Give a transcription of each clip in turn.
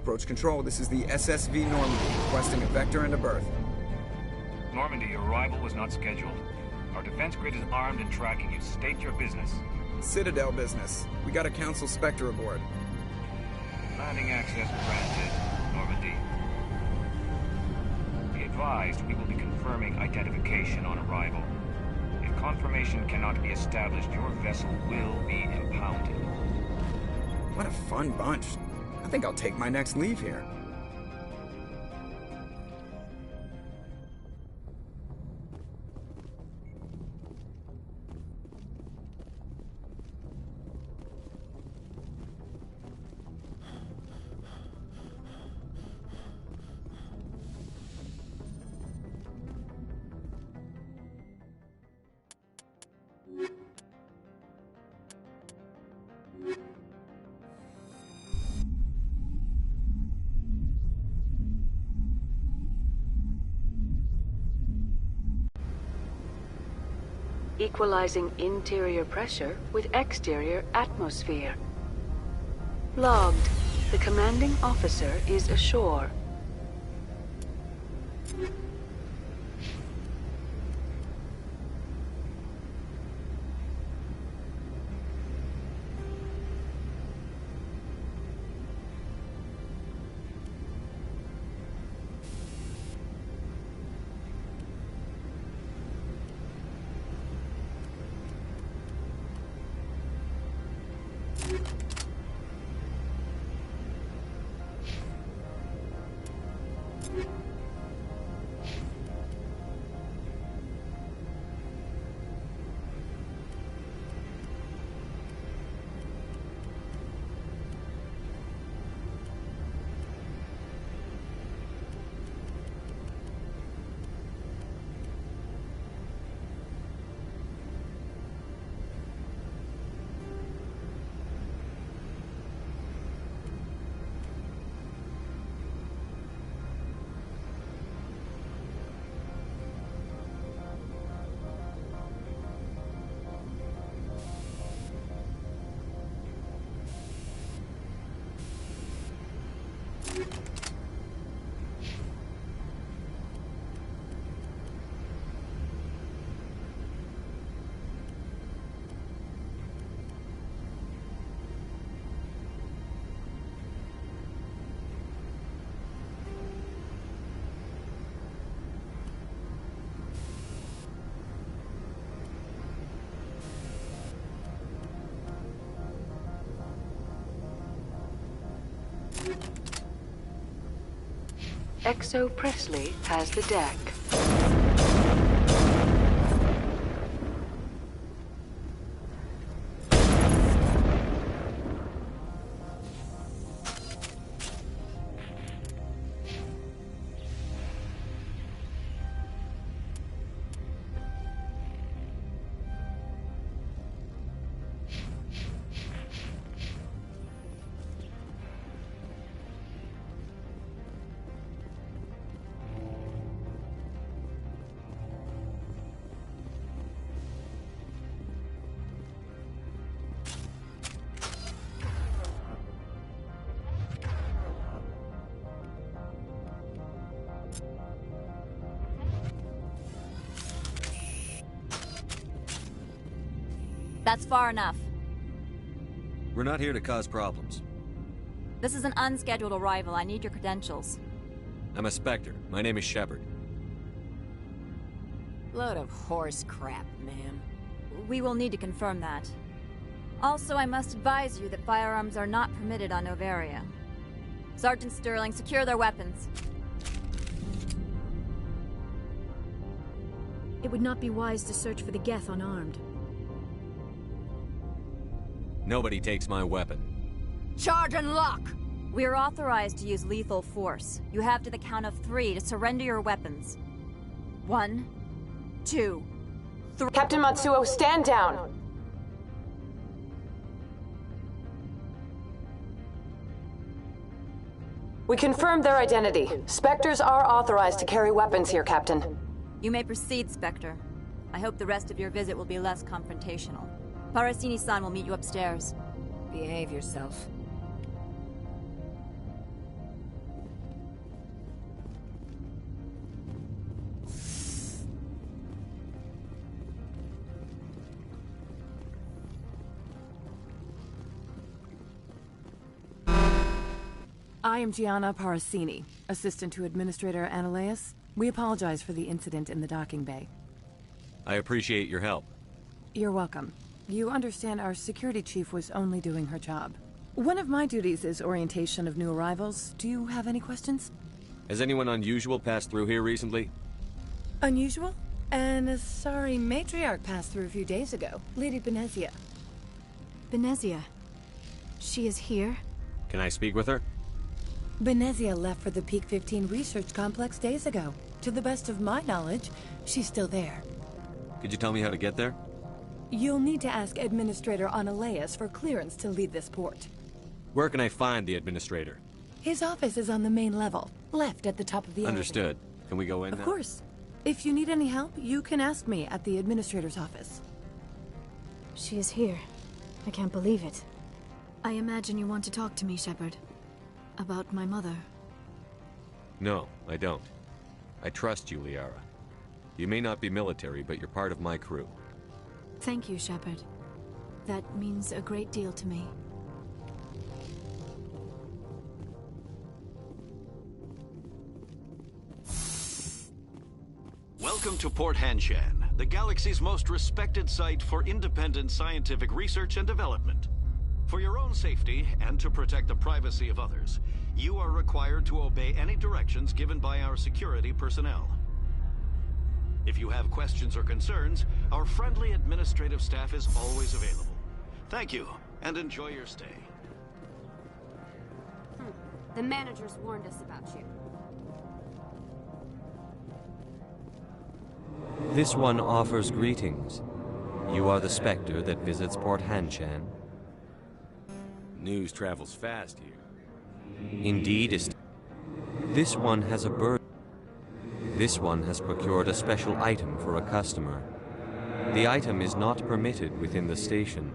Approach control, this is the SSV Normandy, requesting a vector and a berth. Normandy, your arrival was not scheduled. Our defense grid is armed and tracking you. State your business. Citadel business. We got a Council Spectre aboard. Landing access granted, Normandy. Be advised, we will be confirming identification on arrival. If confirmation cannot be established, your vessel will be impounded. What a fun bunch. I think I'll take my next leave here. Equalizing interior pressure with exterior atmosphere. Logged. The commanding officer is ashore. Exo Presley has the deck. That's far enough. We're not here to cause problems. This is an unscheduled arrival. I need your credentials. I'm a Spectre. My name is Shepard. Load of horse crap, ma'am. We will need to confirm that. Also, I must advise you that firearms are not permitted on Noveria. Sergeant Sterling, secure their weapons. It would not be wise to search for the Geth unarmed. Nobody takes my weapon. Charge and lock! We are authorized to use lethal force. You have to the count of 3 to surrender your weapons. 1, 2, 3. Captain Matsuo, stand down! We confirmed their identity. Spectres are authorized to carry weapons here, Captain. You may proceed, Spectre. I hope the rest of your visit will be less confrontational. Parasini-san will meet you upstairs. Behave yourself. I am Gianna Parasini, assistant to Administrator Analeas. We apologize for the incident in the docking bay. I appreciate your help. You're welcome. You understand our security chief was only doing her job. One of my duties is orientation of new arrivals. Do you have any questions? Has anyone unusual passed through here recently? Unusual? An Asari matriarch passed through a few days ago. Lady Benezia. Benezia. She is here? Can I speak with her? Benezia left for the Peak 15 research complex days ago. To the best of my knowledge, she's still there. Could you tell me how to get there? You'll need to ask Administrator Analeas for clearance to leave this port. Where can I find the administrator? His office is on the main level, left at the top of the Understood. Can we go in now? Of course. If you need any help, you can ask me at the Administrator's office. She is here. I can't believe it. I imagine you want to talk to me, Shepard. About my mother. No, I don't. I trust you, Liara. You may not be military, but you're part of my crew. Thank you, Shepard. That means a great deal to me. Welcome to Port Hanshan, the galaxy's most respected site for independent scientific research and development. For your own safety, and to protect the privacy of others, you are required to obey any directions given by our security personnel. If you have questions or concerns, our friendly administrative staff is always available. Thank you, and enjoy your stay. The managers warned us about you. This one offers greetings. You are the Spectre that visits Port Hanshan. News travels fast here. Indeed, this one has a bird. This one has procured a special item for a customer. The item is not permitted within the station,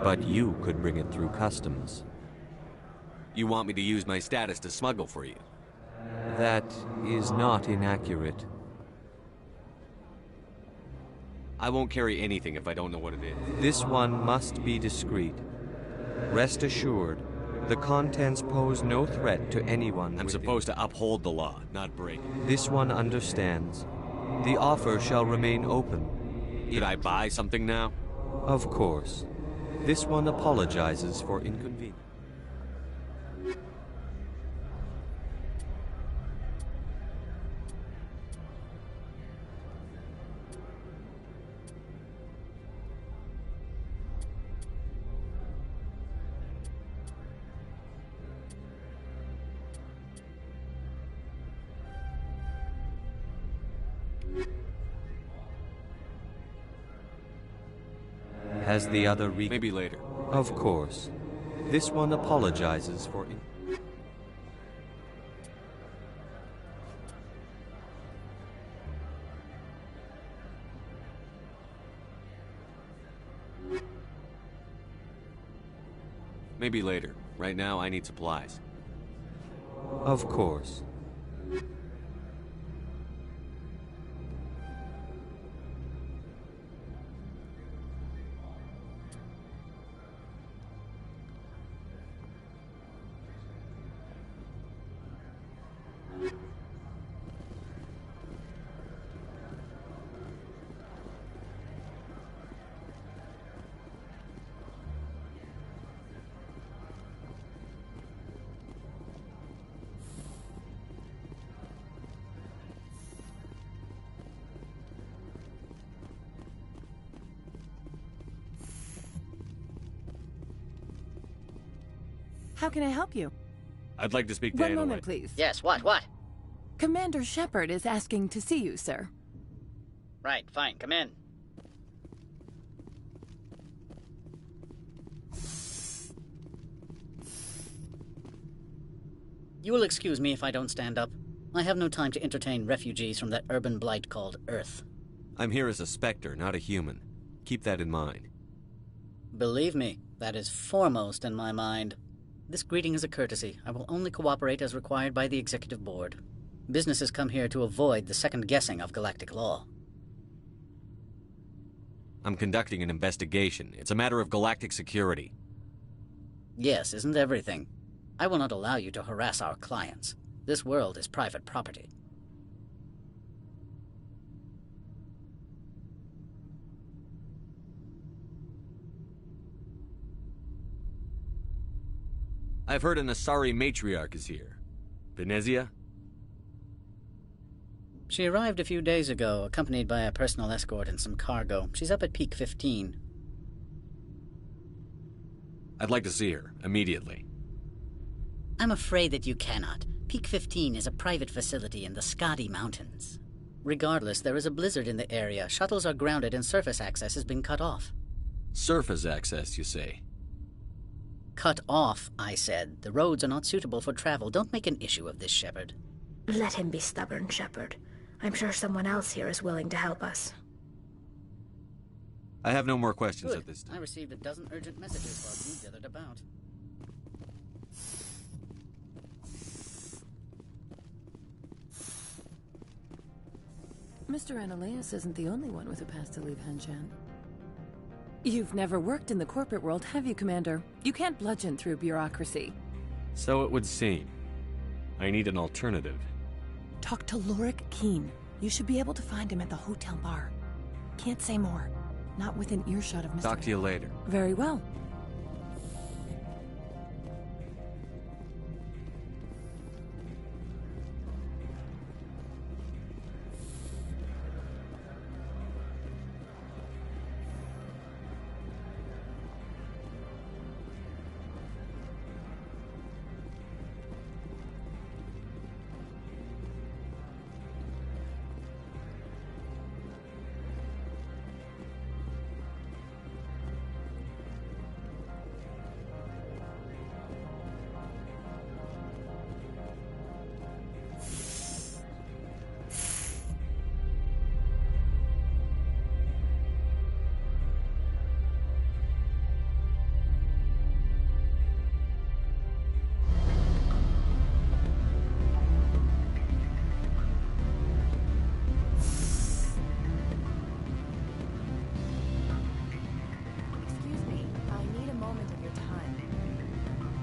but you could bring it through customs. You want me to use my status to smuggle for you? That is not inaccurate. I won't carry anything if I don't know what it is. This one must be discreet. Rest assured, the contents pose no threat to anyone. I'm supposed to uphold the law, not break it. This one understands. The offer shall remain open. Did I buy something now? Of course. This one apologizes for inconvenience. Has the other Maybe later. Of course. This one apologizes for Maybe later. Right now, I need supplies. Of course. How can I help you? I'd like to speak to One Analeas. moment, please. Yes, what? Commander Shepard is asking to see you, sir. Right, fine, come in. You will excuse me if I don't stand up. I have no time to entertain refugees from that urban blight called Earth. I'm here as a Spectre, not a human. Keep that in mind. Believe me, that is foremost in my mind. This greeting is a courtesy. I will only cooperate as required by the Executive Board. Businesses come here to avoid the second guessing of galactic law. I'm conducting an investigation. It's a matter of galactic security. Yes, isn't everything? I will not allow you to harass our clients. This world is private property. I've heard an Asari matriarch is here. Venezia? She arrived a few days ago, accompanied by a personal escort and some cargo. She's up at Peak 15. I'd like to see her, immediately. I'm afraid that you cannot. Peak 15 is a private facility in the Skadi Mountains. Regardless, there is a blizzard in the area. Shuttles are grounded and surface access has been cut off. Surface access, you say? Cut off, I said. The roads are not suitable for travel. Don't make an issue of this, Shepard. Let him be stubborn, Shepard. I'm sure someone else here is willing to help us. I have no more questions Good. at this time. I received a dozen urgent messages while you dithered about. Mr. Ananias isn't the only one with a pass to leave Henshan. You've never worked in the corporate world, have you, Commander? You can't bludgeon through bureaucracy. So it would seem. I need an alternative. Talk to Lorik Keen. You should be able to find him at the hotel bar. Can't say more. Not within earshot of Mr. Talk to you later. Very well.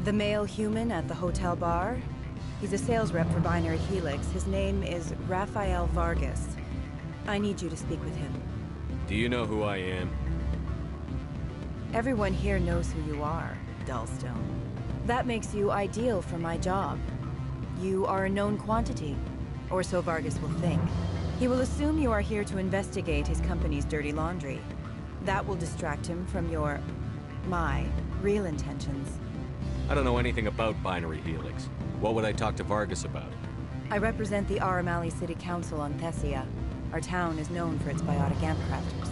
The male human at the hotel bar? He's a sales rep for Binary Helix. His name is Rafael Vargas. I need you to speak with him. Do you know who I am? Everyone here knows who you are, Dullstone. That makes you ideal for my job. You are a known quantity, or so Vargas will think. He will assume you are here to investigate his company's dirty laundry. That will distract him from my real intentions. I don't know anything about Binary Helix. What would I talk to Vargas about? I represent the Aramali City Council on Thessia. Our town is known for its biotic amp crafters.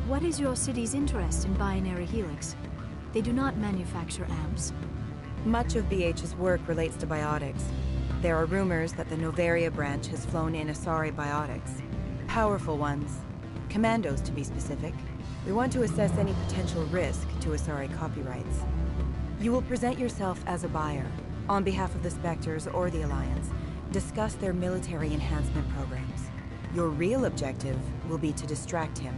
What is your city's interest in Binary Helix? They do not manufacture amps. Much of BH's work relates to biotics. There are rumors that the Noveria branch has flown in Asari biotics. Powerful ones. Commandos, to be specific. We want to assess any potential risk to Asari copyrights. You will present yourself as a buyer, on behalf of the Spectres or the Alliance. Discuss their military enhancement programs. Your real objective will be to distract him.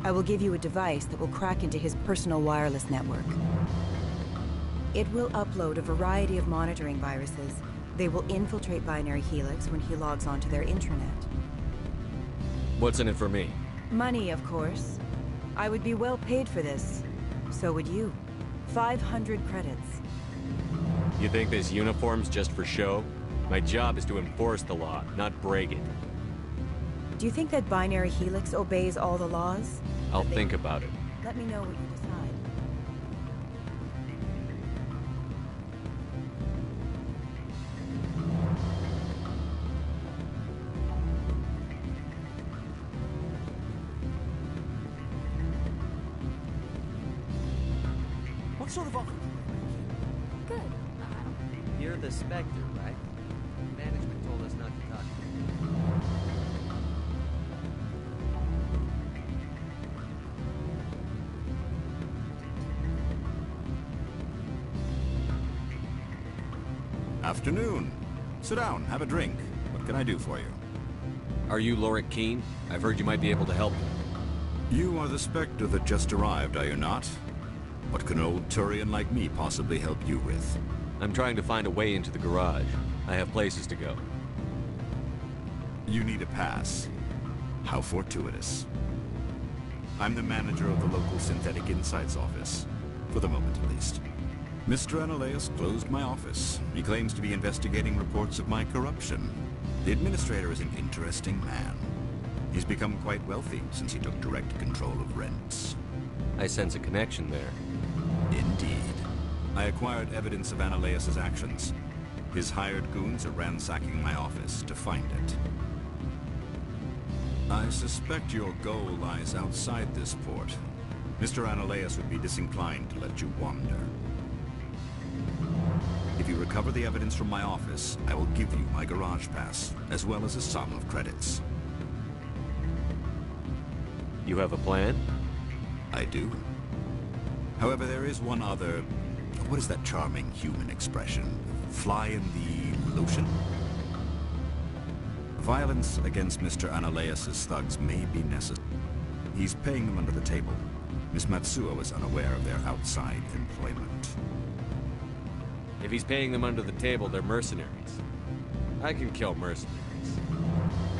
I will give you a device that will crack into his personal wireless network. It will upload a variety of monitoring viruses. They will infiltrate Binary Helix when he logs onto their intranet. What's in it for me? Money, of course. I would be well paid for this. So would you. 500 credits. You think this uniform's just for show? My job is to enforce the law, not break it. Do you think that Binary Helix obeys all the laws? I'll think about it. Let me know what you decide. What sort of offer? Good. You're the Spectre, right? Management told us not to talk. Afternoon. Sit down, have a drink. What can I do for you? Are you Lorik Keen? I've heard you might be able to help me. You are the Spectre that just arrived, are you not? What can an old Turian like me possibly help you with? I'm trying to find a way into the garage. I have places to go. You need a pass. How fortuitous. I'm the manager of the local Synthetic Insights office. For the moment, at least. Mr. Analeus closed my office. He claims to be investigating reports of my corruption. The administrator is an interesting man. He's become quite wealthy since he took direct control of rents. I sense a connection there. Indeed. I acquired evidence of Analeus' actions. His hired goons are ransacking my office to find it. I suspect your goal lies outside this port. Mr. Analeus would be disinclined to let you wander. If you recover the evidence from my office, I will give you my garage pass, as well as a sum of credits. You have a plan? I do. However, there is one other... What is that charming human expression? Fly in the lotion? Violence against Mr. Analeus' thugs may be necessary. He's paying them under the table. Miss Matsuo is unaware of their outside employment. If he's paying them under the table, they're mercenaries. I can kill mercenaries.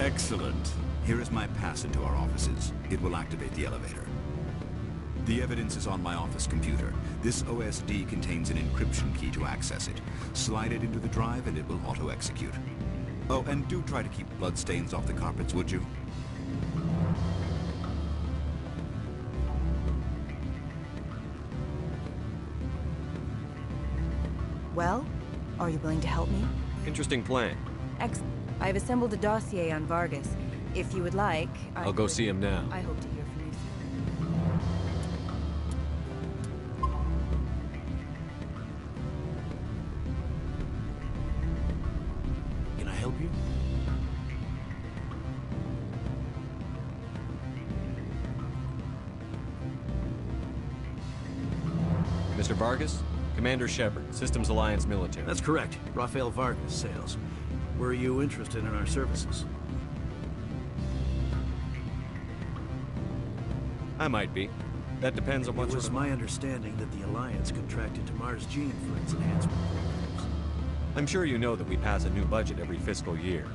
Excellent. Here is my pass into our offices. It will activate the elevator. The evidence is on my office computer. This OSD contains an encryption key to access it. Slide it into the drive and it will auto-execute. Oh, and do try to keep bloodstains off the carpets, would you? Well, are you willing to help me? Interesting plan. I've assembled a dossier on Vargas. If you would like, I'll go see him now. I hope to hear from you soon. Can I help you? Mr. Vargas? Commander Shepard, Systems Alliance Military. That's correct. Rafael Vargas, sales. Were you interested in our services? I might be. That depends on what It was my understanding that the Alliance contracted to Mars Gene for its enhancement programs. I'm sure you know that we pass a new budget every fiscal year.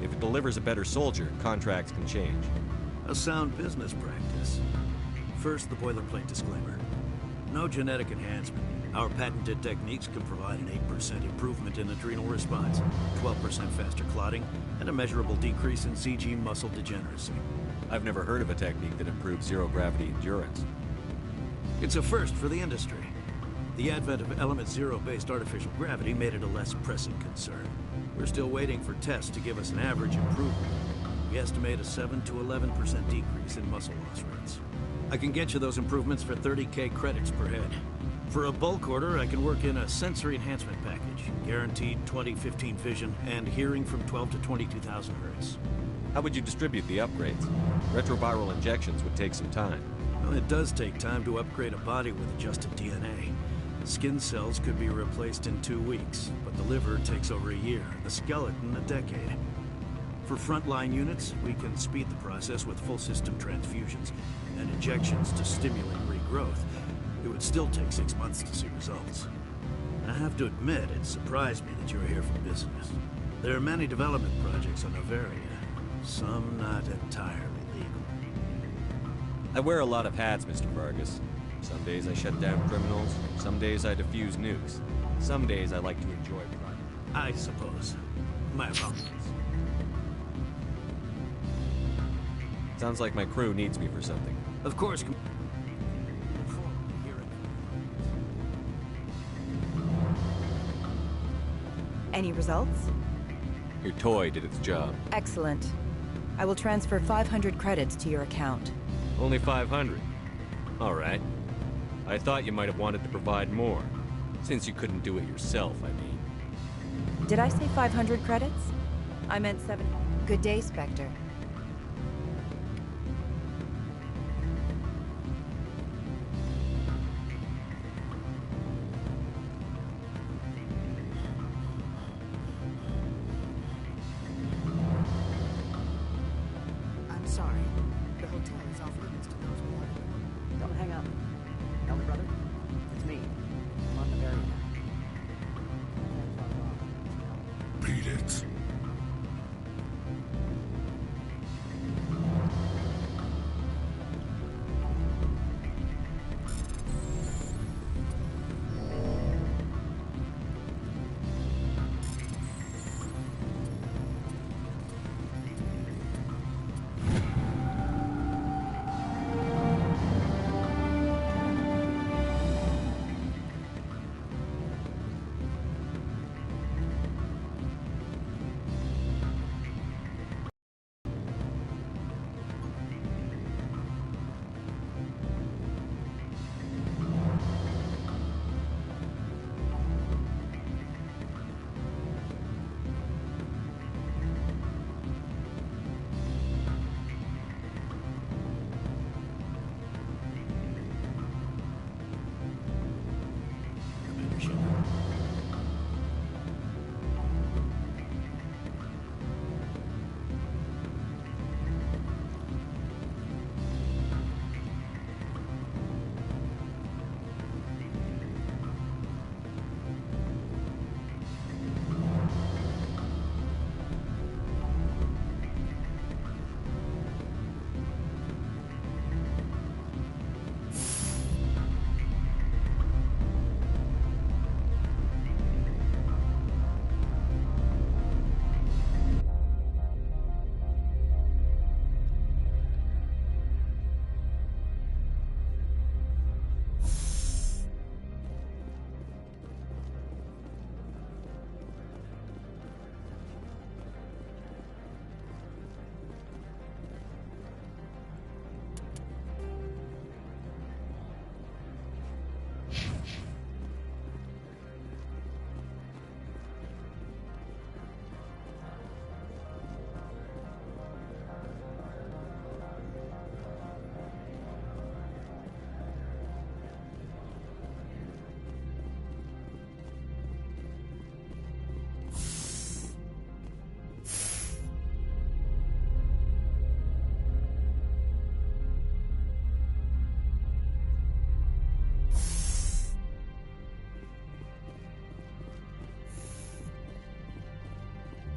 If it delivers a better soldier, contracts can change. A sound business practice. First, the boilerplate disclaimer. No genetic enhancement. Our patented techniques can provide an 8% improvement in adrenal response, 12% faster clotting, and a measurable decrease in CG muscle degeneracy. I've never heard of a technique that improves zero-gravity endurance. It's a first for the industry. The advent of element zero-based artificial gravity made it a less pressing concern. We're still waiting for tests to give us an average improvement. We estimate a 7 to 11% decrease in muscle loss rates. I can get you those improvements for 30K credits per head. For a bulk order, I can work in a sensory enhancement package, guaranteed 20/15 vision, and hearing from 12 to 22,000 hertz. How would you distribute the upgrades? Retroviral injections would take some time. Well, it does take time to upgrade a body with adjusted DNA. Skin cells could be replaced in 2 weeks, but the liver takes over a year, the skeleton a decade. For frontline units, we can speed the process with full system transfusions and injections to stimulate regrowth. It would still take 6 months to see results. I have to admit, it surprised me that you're here for business. There are many development projects on Noveria, some not entirely legal. I wear a lot of hats, Mr. Vargas. Some days I shut down criminals, some days I defuse nukes. Some days I like to enjoy private. I suppose. My apologies. Sounds like my crew needs me for something. Of course. Any results? Your toy did its job. Excellent. I will transfer 500 credits to your account. Only 500? All right. I thought you might have wanted to provide more. Since you couldn't do it yourself, I mean. Did I say 500 credits? I meant 7. Good day, Spectre. I'm sorry. The hotel is off limits to those without. Don't hang up. Elder brother, it's me. I'm on Noveria now. it.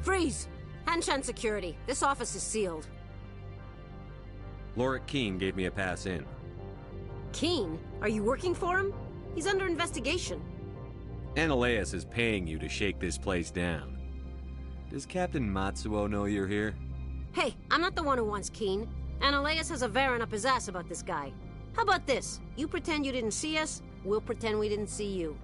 Freeze! Hanshan security. This office is sealed. Lorik Keen gave me a pass in. Keen? Are you working for him? He's under investigation. Ananias is paying you to shake this place down. Does Captain Matsuo know you're here? Hey, I'm not the one who wants Keen. Ananias has a Varen up his ass about this guy. How about this? You pretend you didn't see us, we'll pretend we didn't see you.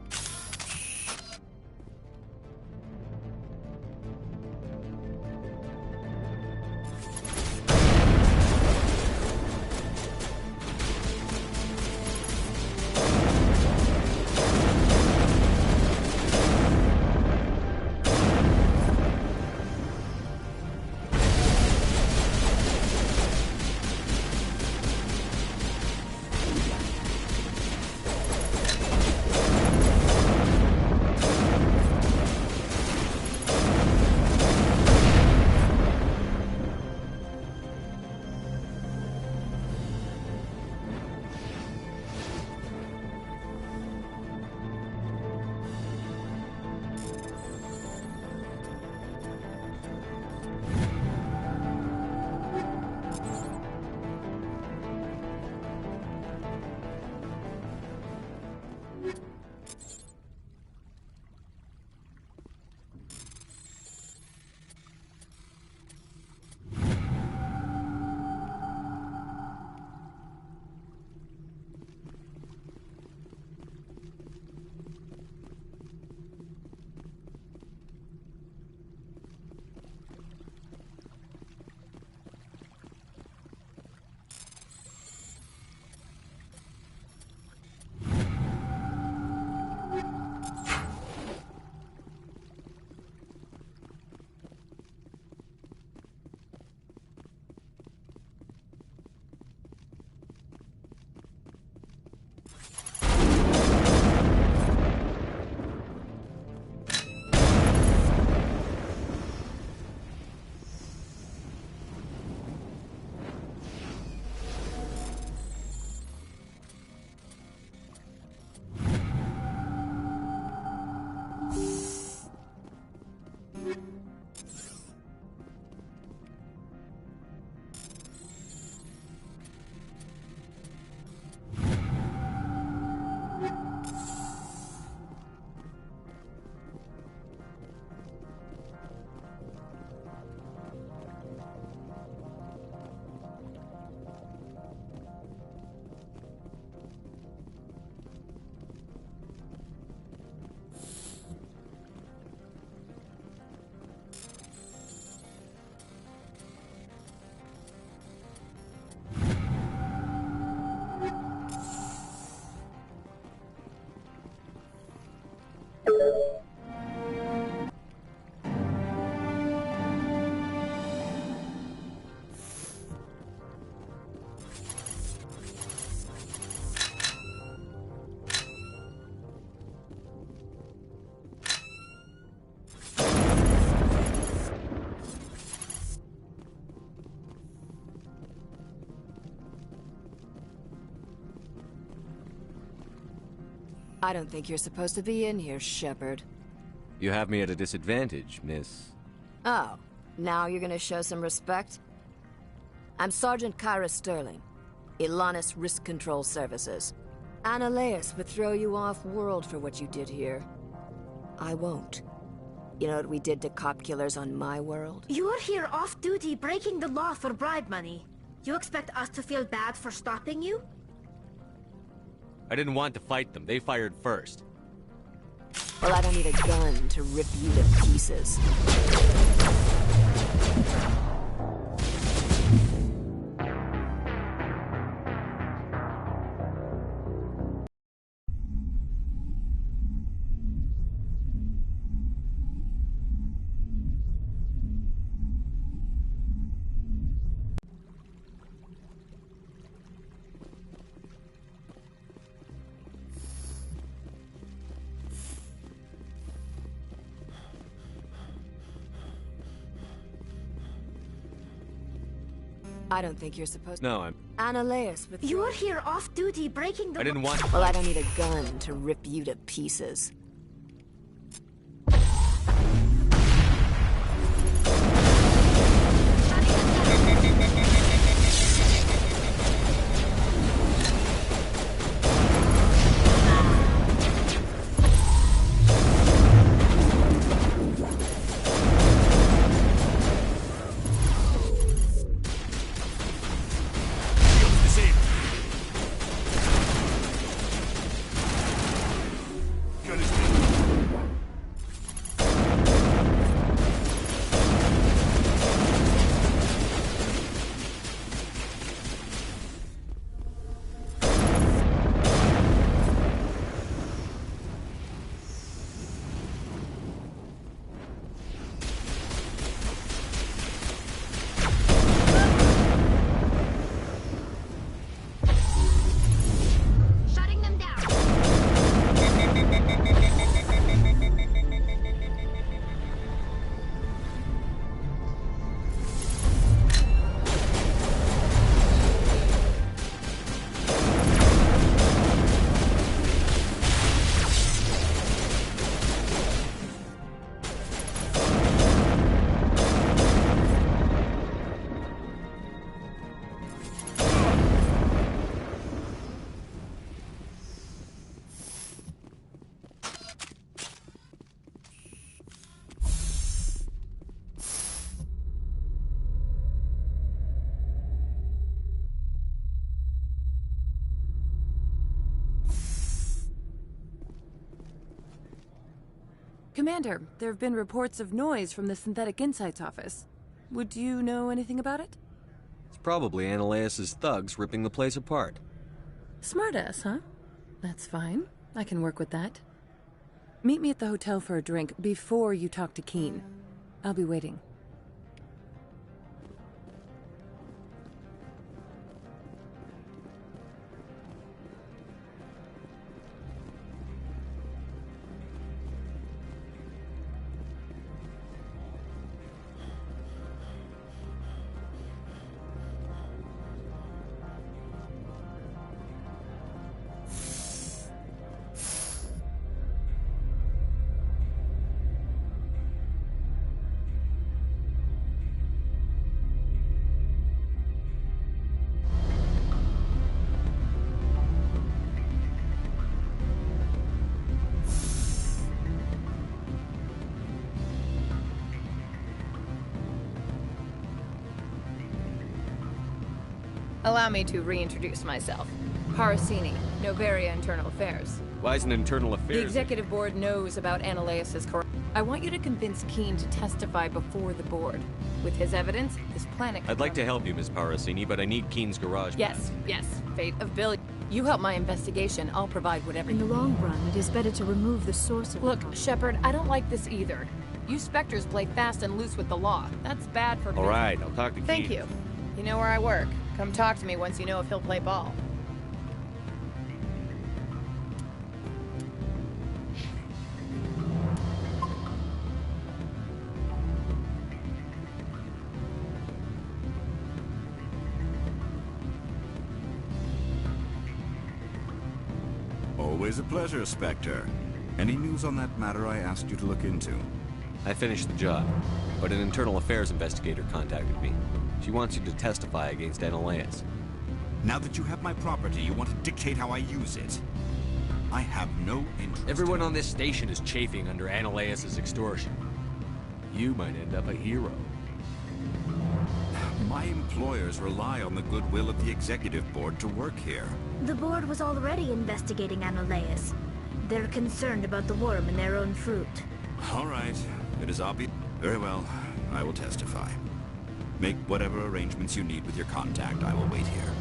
I don't think you're supposed to be in here, Shepard. You have me at a disadvantage, miss. Oh, now you're gonna show some respect? I'm Sergeant Kyra Sterling, Ilanis Risk Control Services. Annaleus would throw you off-world for what you did here. I won't. You know what we did to cop killers on my world? You're here off-duty breaking the law for bribe money. You expect us to feel bad for stopping you? I didn't want to fight them. They fired first. Well, I don't need a gun to rip you to pieces. I don't think you're supposed to. No, I'm... Annaleus with... You're here off-duty breaking the... I didn't want... Well, I don't need a gun to rip you to pieces. Commander, there have been reports of noise from the Synthetic Insights office. Would you know anything about it? It's probably Annaleus' thugs ripping the place apart. Smartass, huh? That's fine. I can work with that. Meet me at the hotel for a drink before you talk to Keen. I'll be waiting. Allow me to reintroduce myself. Parasini, Noveria Internal Affairs. Why is an internal affairs? The executive board knows about Annaleus' corruption. I want you to convince Keen to testify before the board. With his evidence, this planet... I'd like to help you, Miss Parasini, but I need Keen's garage. Yes, yes. Fate of Billy. You help my investigation, I'll provide whatever In the long run, it is better to remove the source of... Look, Shepard, I don't like this either. You Spectres play fast and loose with the law. That's bad for... All right, I'll talk to Keen. Thank you. You know where I work. Come talk to me once you know if he'll play ball. Oh Always a pleasure, Spectre. Any news on that matter I asked you to look into? I finished the job, but an internal affairs investigator contacted me. She wants you to testify against Analeas. Now that you have my property, you want to dictate how I use it. I have no interest. Everyone on this station is chafing under Analeas' extortion. You might end up a hero. My employers rely on the goodwill of the executive board to work here. The board was already investigating Analeas. They're concerned about the worm in their own fruit. All right. It is obvious. Very well. I will testify. Make whatever arrangements you need with your contact. I will wait here.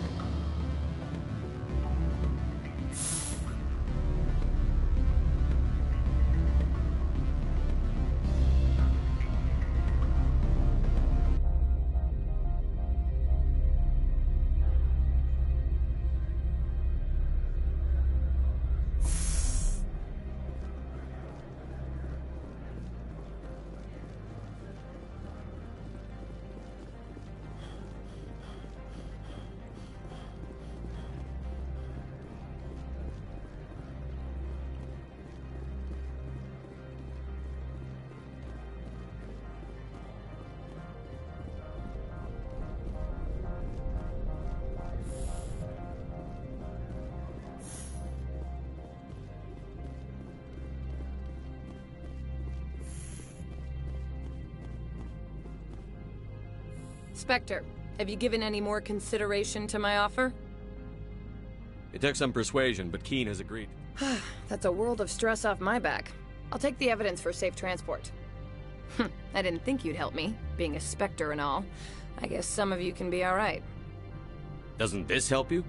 Spectre, have you given any more consideration to my offer? It took some persuasion, but Keen has agreed. That's a world of stress off my back. I'll take the evidence for safe transport. I didn't think you'd help me, being a Spectre and all. I guess some of you can be alright. Doesn't this help you?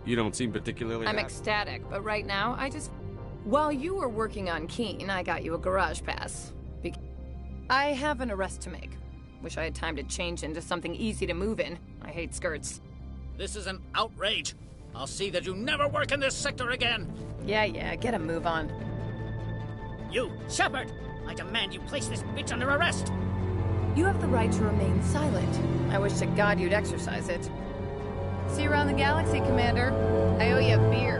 You don't seem particularly I'm happy. ecstatic, but right now, While you were working on Keen, I got you a garage pass. I have an arrest to make. Wish I had time to change into something easy to move in. I hate skirts. This is an outrage. I'll see that you never work in this sector again. Yeah, get a move on. You, Shepard! I demand you place this bitch under arrest! You have the right to remain silent. I wish to God you'd exercise it. See you around the galaxy, Commander. I owe you a beer.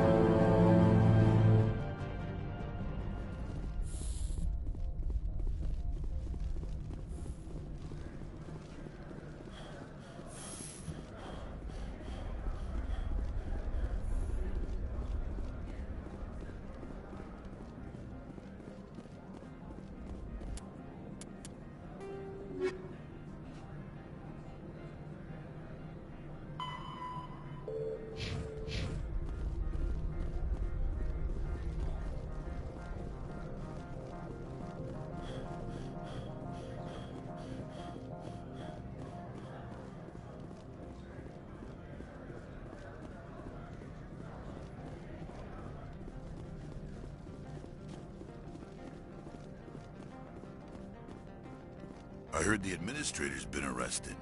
I heard the administrator's been arrested.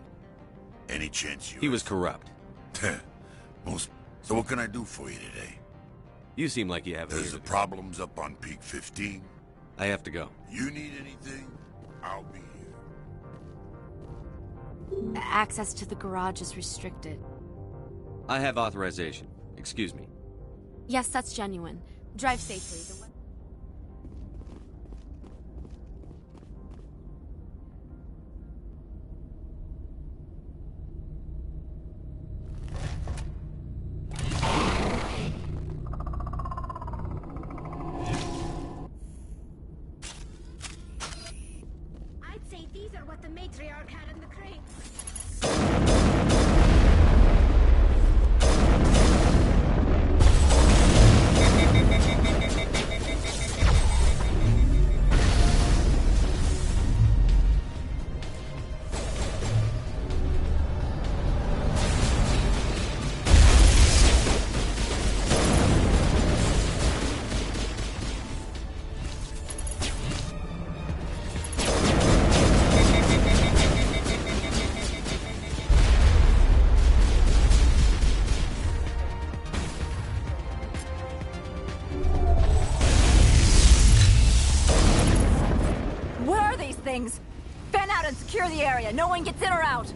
Any chance you... He was corrupt. So what can I do for you today? You seem like you have... There's the problems up on Peak 15. I have to go. You need anything? I'll be here. Access to the garage is restricted. I have authorization. Excuse me. Yes, that's genuine. Drive safely. I'd say these are what the matriarch had in the crate. Things. Fan out and secure the area. No one gets in or out.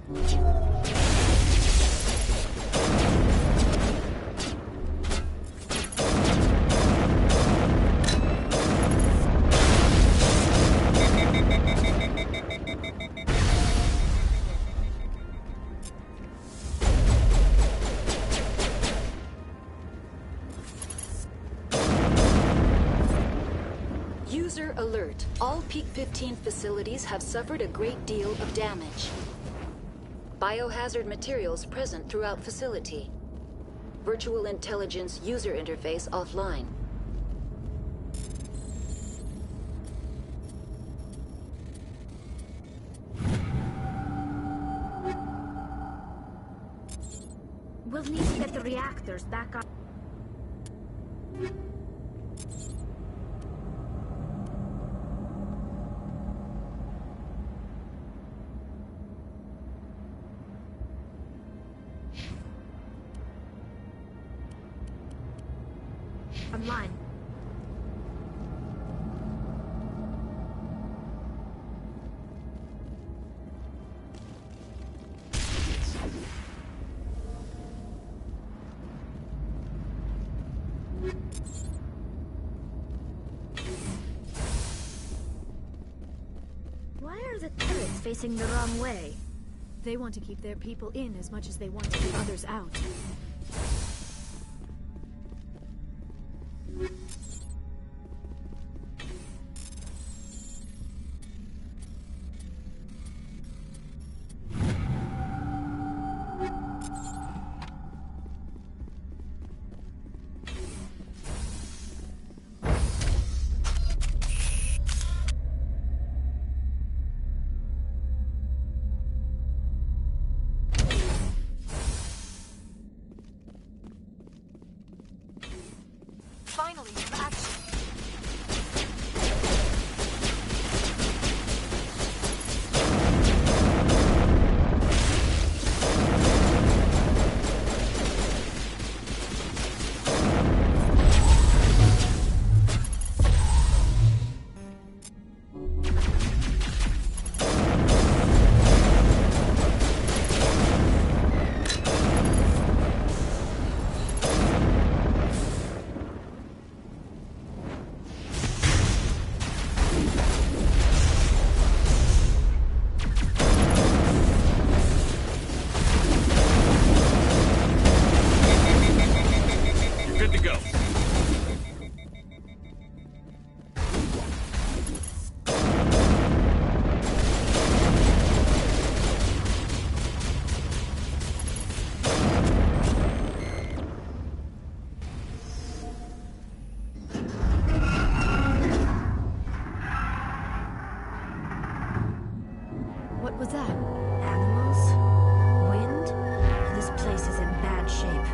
User alert. All Peak 15 facilities have suffered a great deal of damage. Biohazard materials present throughout facility. Virtual intelligence user interface offline. We'll need to get the reactors back up. Online. Why are the turrets facing the wrong way? They want to keep their people in as much as they want to keep others out. Finally, some action. Good to go. What was that? Animals? Wind? This place is in bad shape.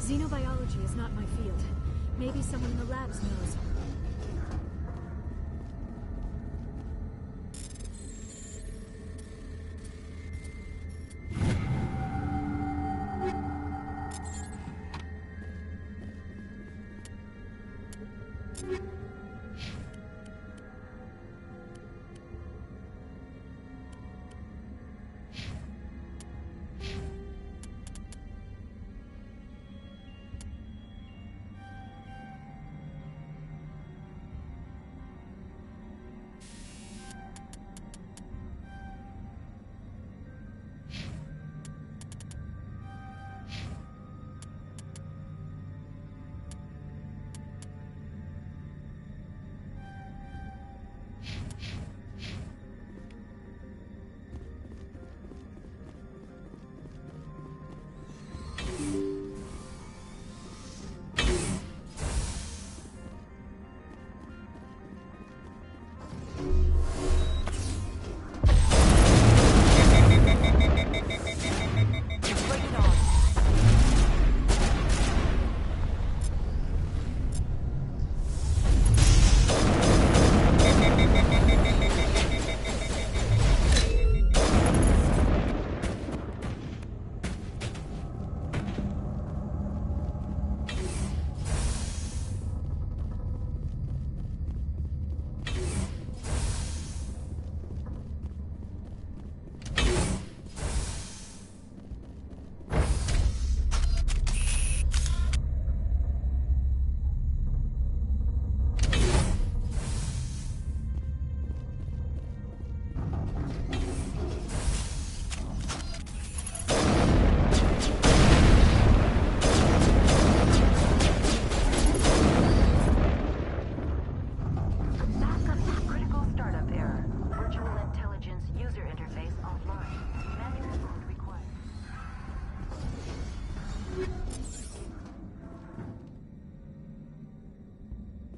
Xenobiology is not my field. Maybe someone in the labs knows.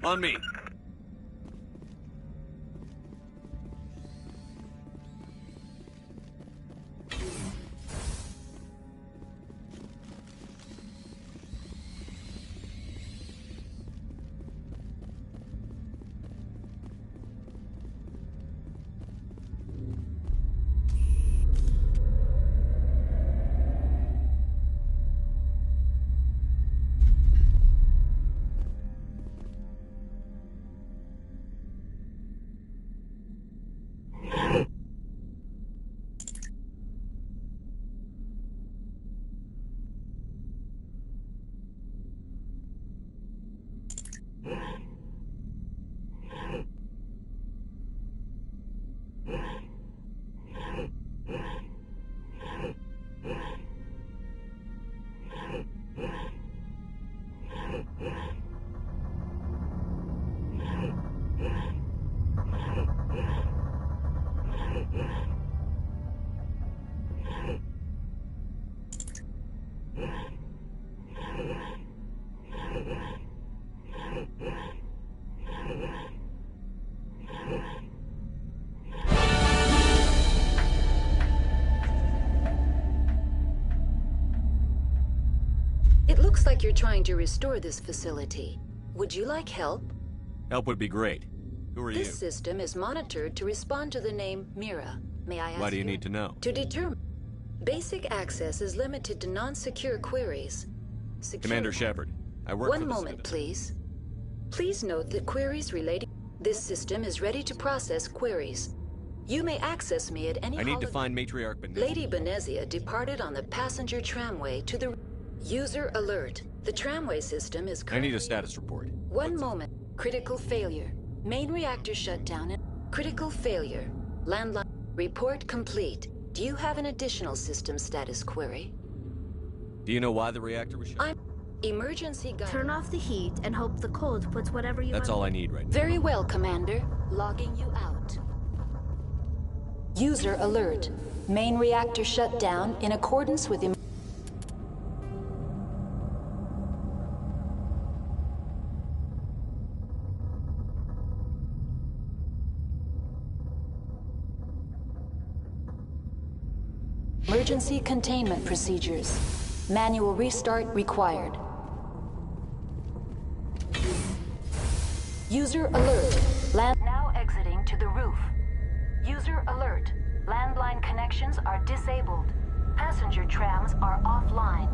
On me. It looks like you're trying to restore this facility. Would you like help? Help would be great. Who are you? This system is monitored to respond to the name Mira. May I ask Why do you need to know? To determine. Basic access is limited to non-secure queries. Commander Shepard, I work for One the moment, please. Please note that queries relating... This system is ready to process queries. You may access me at any I need to find Matriarch Benezia. Lady Benezia departed on the passenger tramway to the... User alert. The tramway system is I need a status report. One moment. Critical failure. Main reactor shut down and... Critical failure. Landline... Report complete. Do you have an additional system status query? Do you know why the reactor was shut? Emergency guide. Turn off the heat and hope the cold puts whatever you... That's all I need right now. Very well, Commander. Logging you out. User alert. Main reactor shut down in accordance with... Emergency containment procedures. Manual restart required. User alert. Land now exiting to the roof. User alert. Landline connections are disabled. Passenger trams are offline.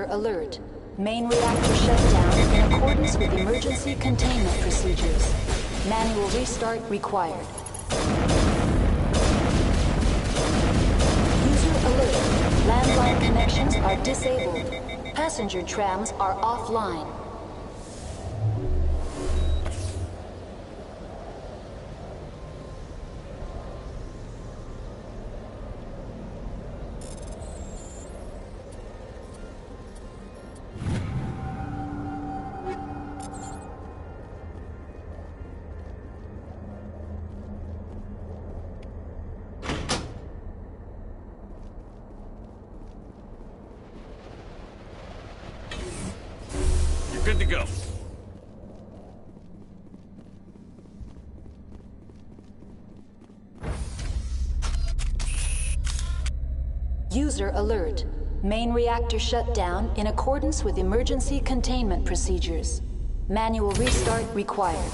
Alert. Main reactor shut down in accordance with emergency containment procedures. Manual restart required. User alert. Landline connections are disabled. Passenger trams are offline. Good to go. User alert. Main reactor shut down in accordance with emergency containment procedures. Manual restart required.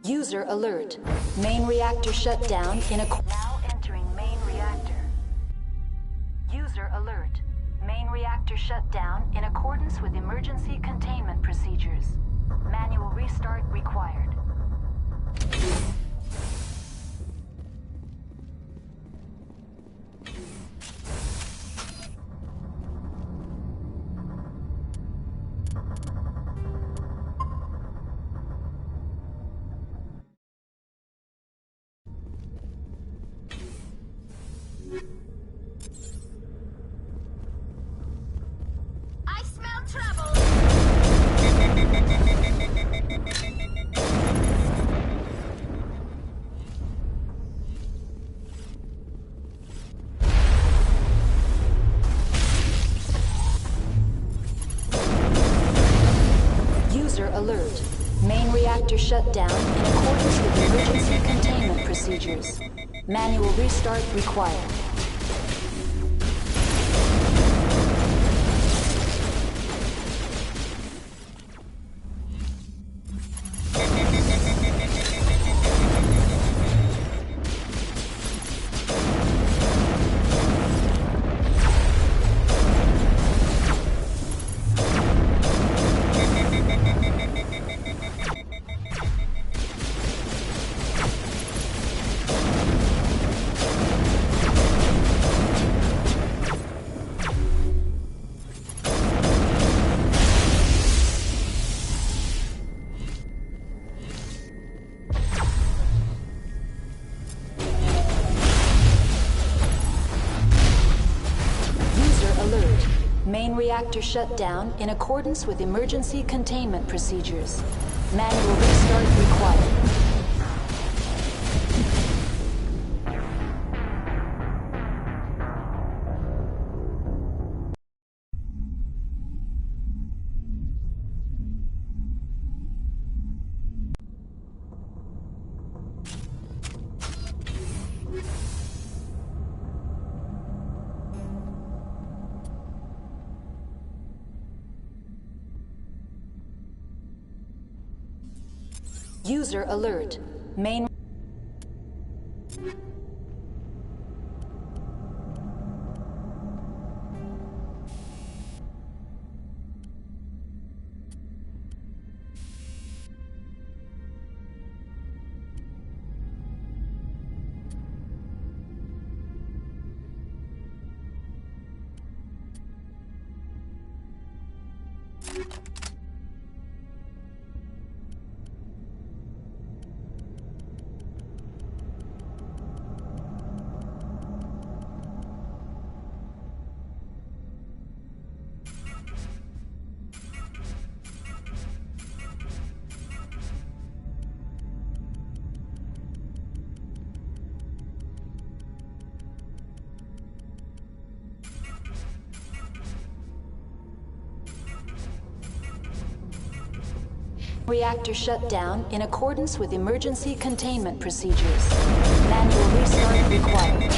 User alert. Main reactor shut down in a... Now entering main reactor. User alert. Main reactor shut down in accordance with emergency containment procedures. Manual restart required. I smell trouble! User alert. Main reactor shut down in accordance with emergency containment procedures. Manual restart required. Main reactor shut down in accordance with emergency containment procedures. Manual restart required. User alert. Main... Reactor shut down in accordance with emergency containment procedures. Manual restart required.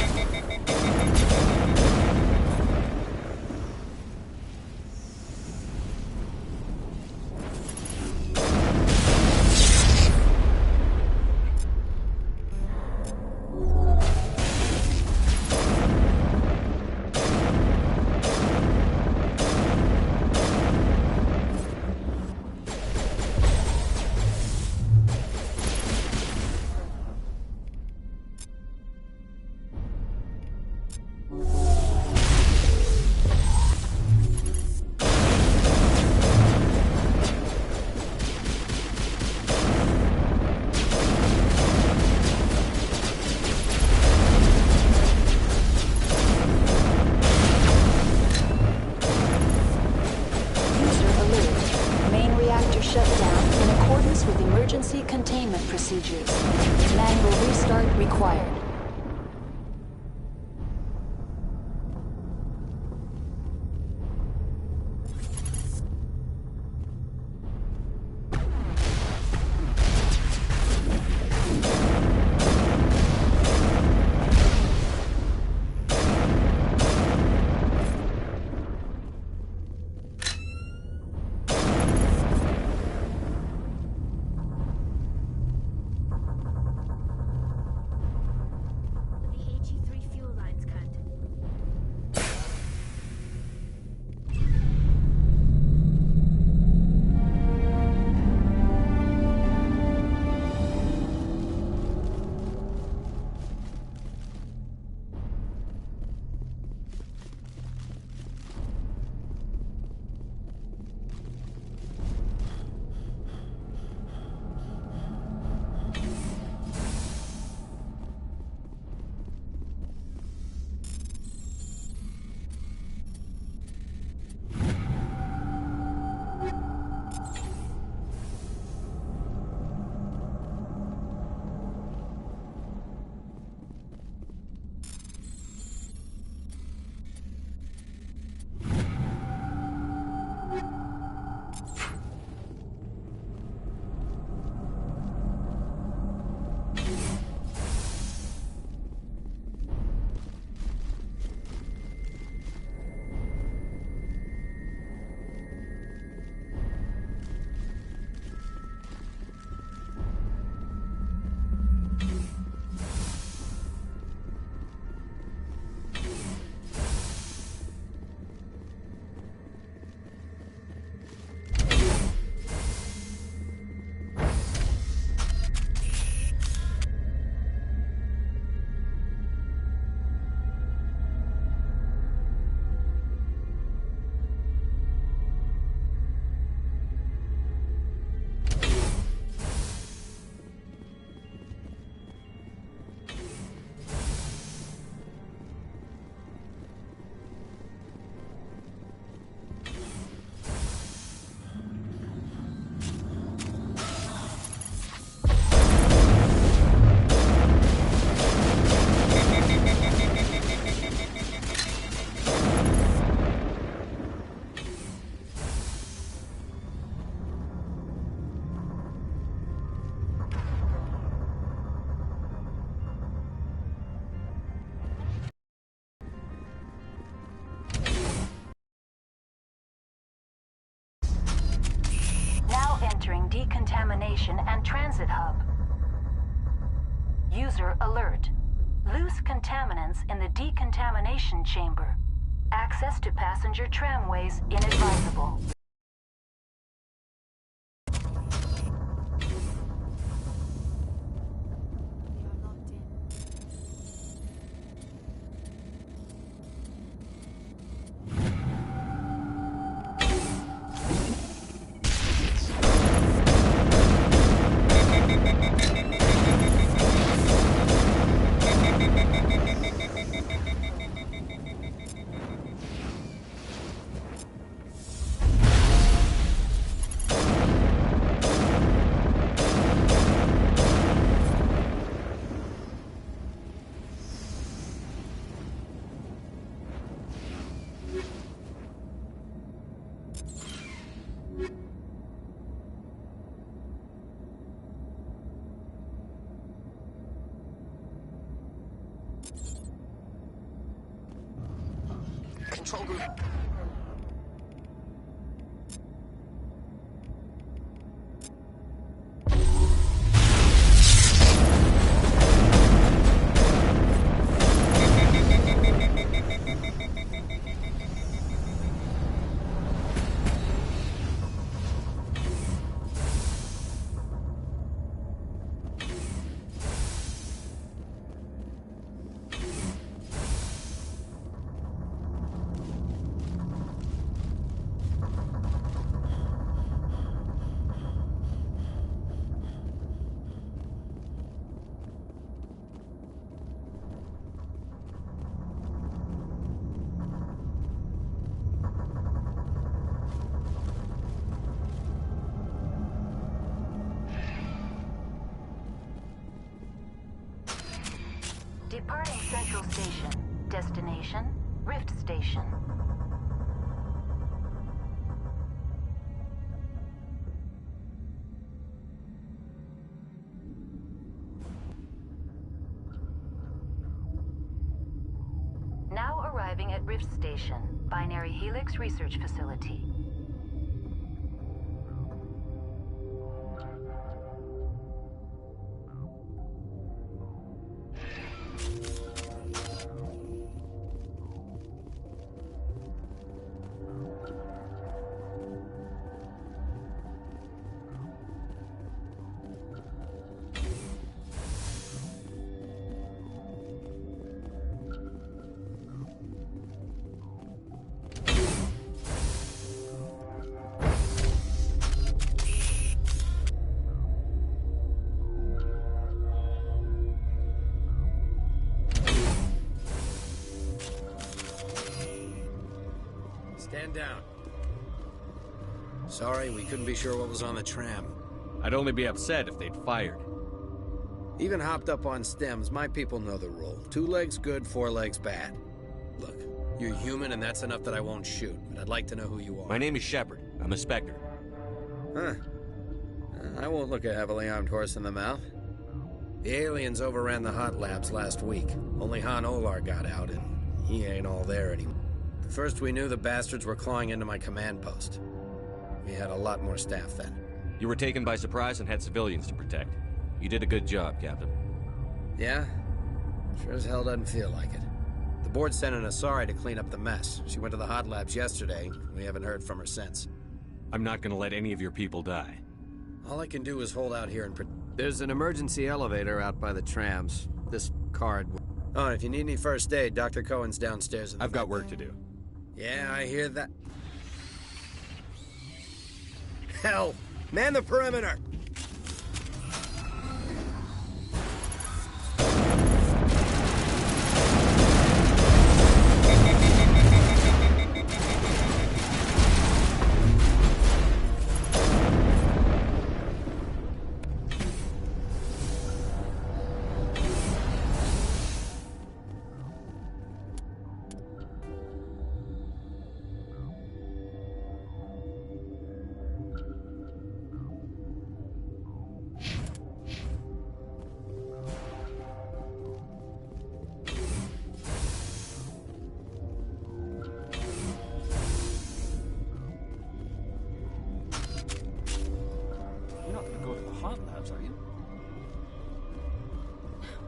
compliance with emergency containment procedures. Manual restart required. Entering decontamination and transit hub. User alert. Loose contaminants in the decontamination chamber. Access to passenger tramways inadvisable. Control group. Departing Central Station. Destination, Rift Station. Now arriving at Rift Station, Binary Helix Research Facility. Stand down. Sorry, we couldn't be sure what was on the tram. I'd only be upset if they'd fired. Even hopped up on stems, my people know the rule. 2 legs good, 4 legs bad. Look, you're human and that's enough that I won't shoot, but I'd like to know who you are. My name is Shepard. I'm a Spectre. Huh. I won't look a heavily armed horse in the mouth. The aliens overran the hot labs last week. Only Han Olar got out, and he ain't all there anymore. The first we knew, the bastards were clawing into my command post. We had a lot more staff then. You were taken by surprise and had civilians to protect. You did a good job, Captain. Yeah? Sure as hell doesn't feel like it. The board sent an Asari to clean up the mess. She went to the hot labs yesterday. We haven't heard from her since. I'm not gonna let any of your people die. All I can do is hold out here and There's an emergency elevator out by the trams. This card... Oh, and if you need any first aid, Dr. Cohen's downstairs. I've got work to do. Yeah, I hear that. Hell! Man the perimeter!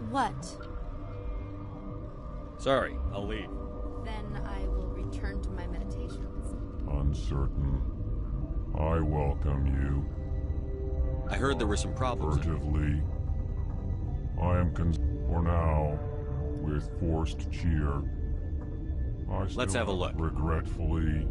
What? Sorry, I'll leave. Then I will return to my meditations. Uncertain. I welcome you. I heard there were some problems. Furtively. I am for now, with forced cheer. Let's have a look. Regretfully.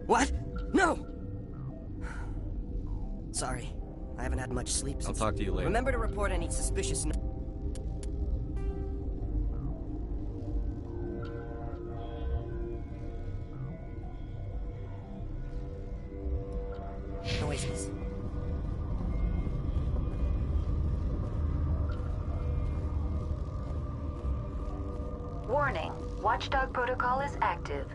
What? No! Sorry. I haven't had much sleep since... I'll talk to you later. Remember to report any suspicious... noises. Warning. Watchdog protocol is active.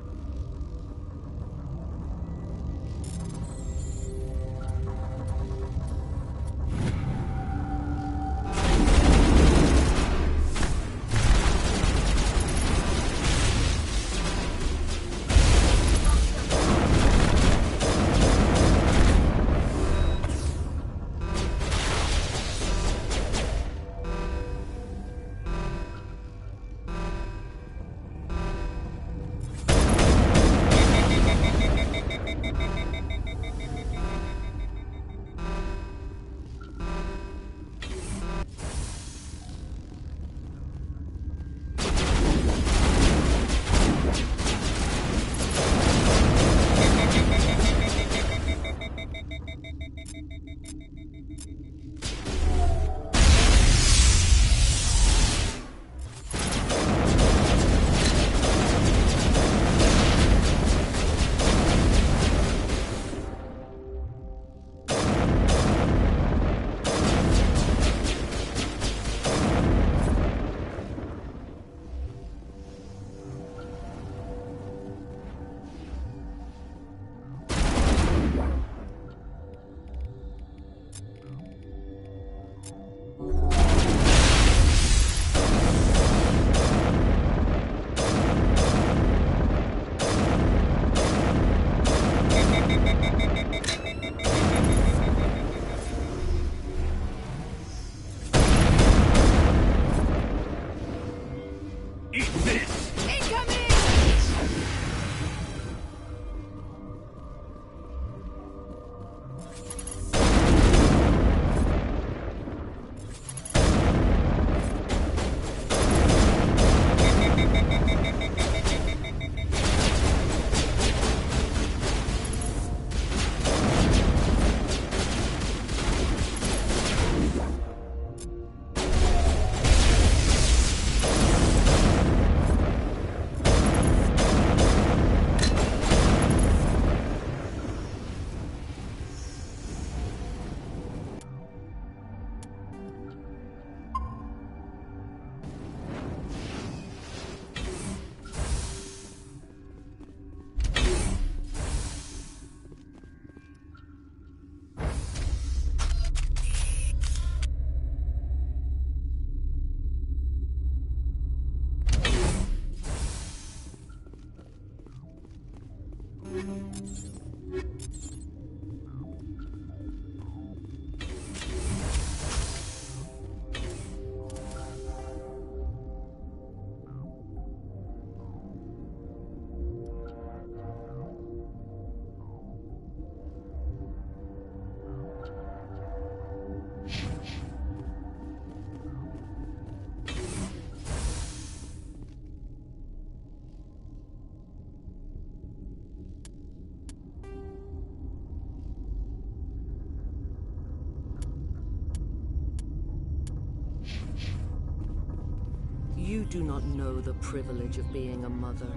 You do not know the privilege of being a mother.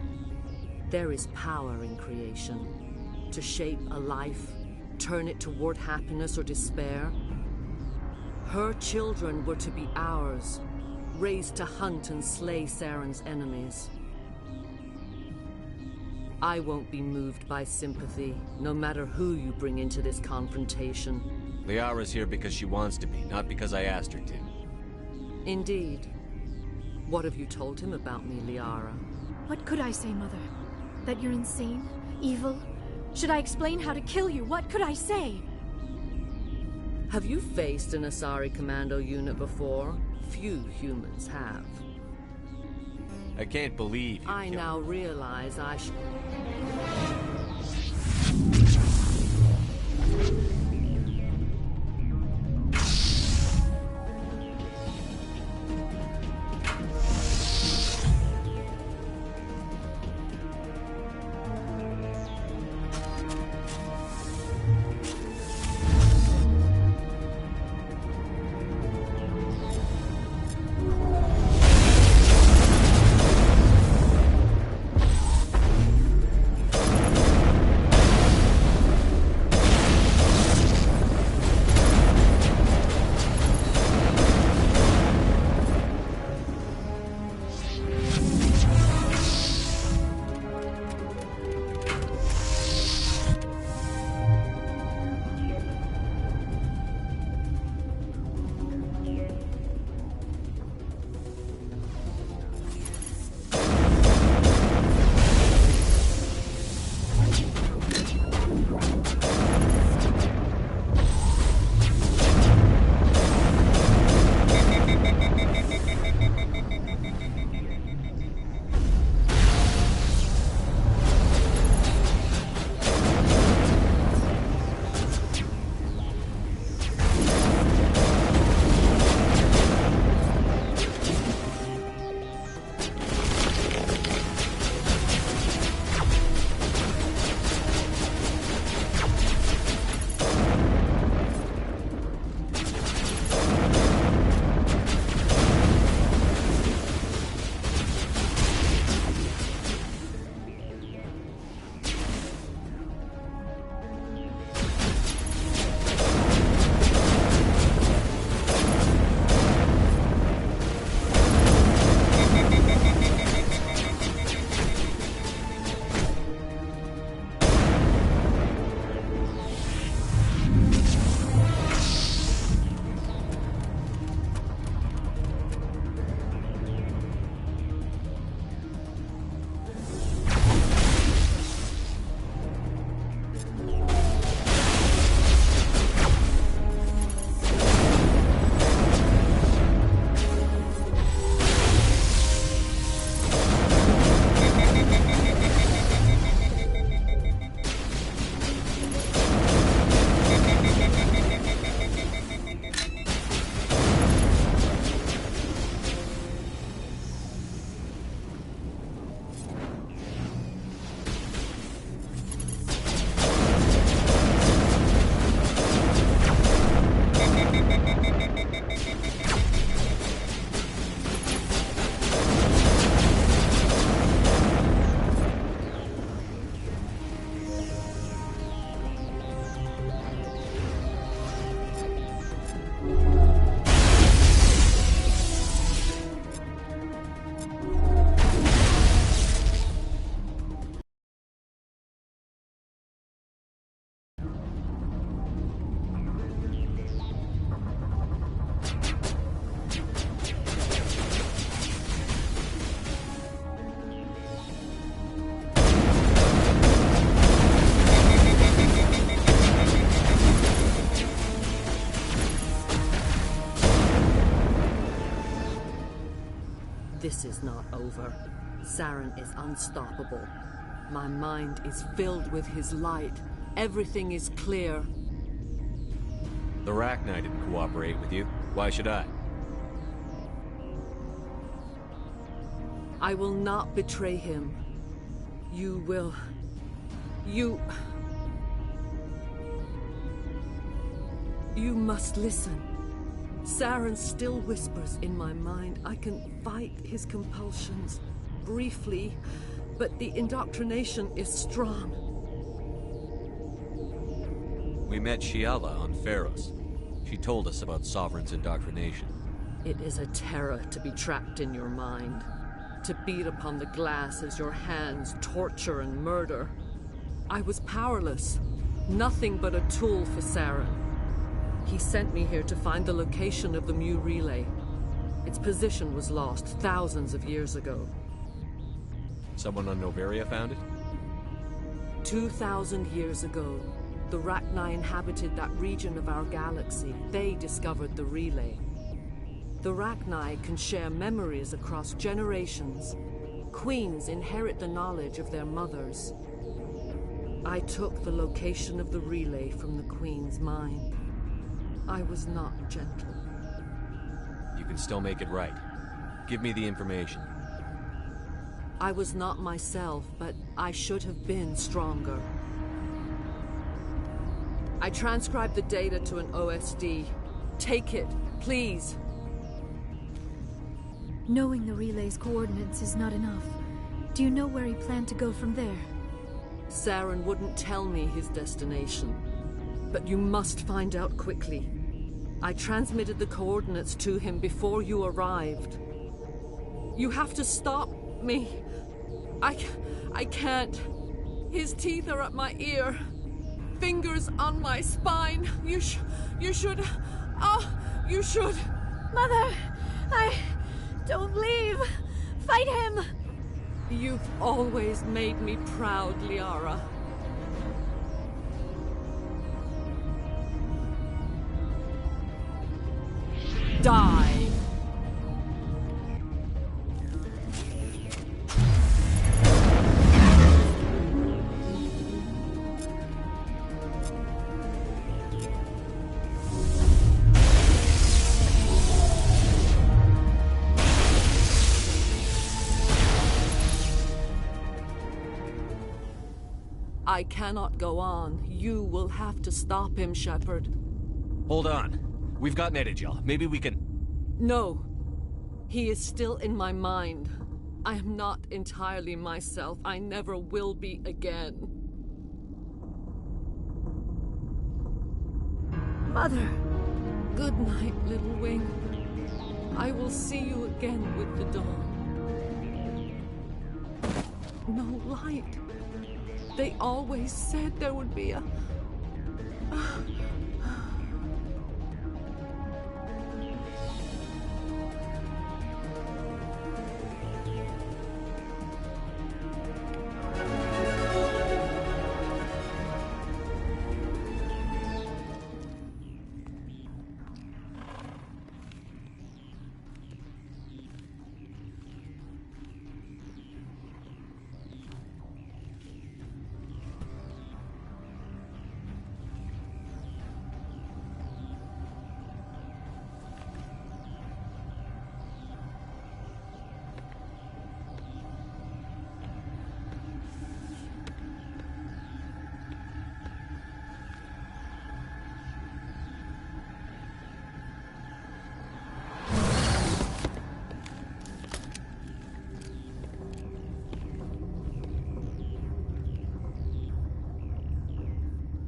There is power in creation. To shape a life, turn it toward happiness or despair. Her children were to be ours, raised to hunt and slay Saren's enemies. I won't be moved by sympathy, no matter who you bring into this confrontation. Liara's here because she wants to be, not because I asked her to. Indeed. What have you told him about me, Liara? What could I say, Mother? That you're insane? Evil? Should I explain how to kill you? What could I say? Have you faced an Asari commando unit before? Few humans have. I can't believe you I now realize I should... This is not over. Saren is unstoppable. My mind is filled with his light. Everything is clear. The Regneir didn't cooperate with you. Why should I? I will not betray him. You will... You must listen. Saren still whispers in my mind. I can fight his compulsions, briefly, but the indoctrination is strong. We met Shiala on Pharos. She told us about Sovereign's indoctrination. It is a terror to be trapped in your mind. To beat upon the glass as your hands torture and murder. I was powerless. Nothing but a tool for Saren. He sent me here to find the location of the Mu relay. Its position was lost thousands of years ago. Someone on Noveria found it? 2,000 years ago, the Regneir inhabited that region of our galaxy. They discovered the relay. The Regneir can share memories across generations. Queens inherit the knowledge of their mothers. I took the location of the relay from the Queen's mind. I was not gentle. You can still make it right. Give me the information. I was not myself, but I should have been stronger. I transcribed the data to an OSD. Take it, please. Knowing the relay's coordinates is not enough. Do you know where he planned to go from there? Saren wouldn't tell me his destination. But you must find out quickly. I transmitted the coordinates to him before you arrived. You have to stop me. I can't. His teeth are at my ear. Fingers on my spine. You should... Oh, you should... Mother! Don't leave! Fight him! You've always made me proud, Liara. Die! I cannot go on. You will have to stop him, Shepard. Hold on. We've got Netagel. Maybe we can... No. He is still in my mind. I am not entirely myself. I never will be again. Mother! Good night, little wing. I will see you again with the dawn. No light. They always said there would be a...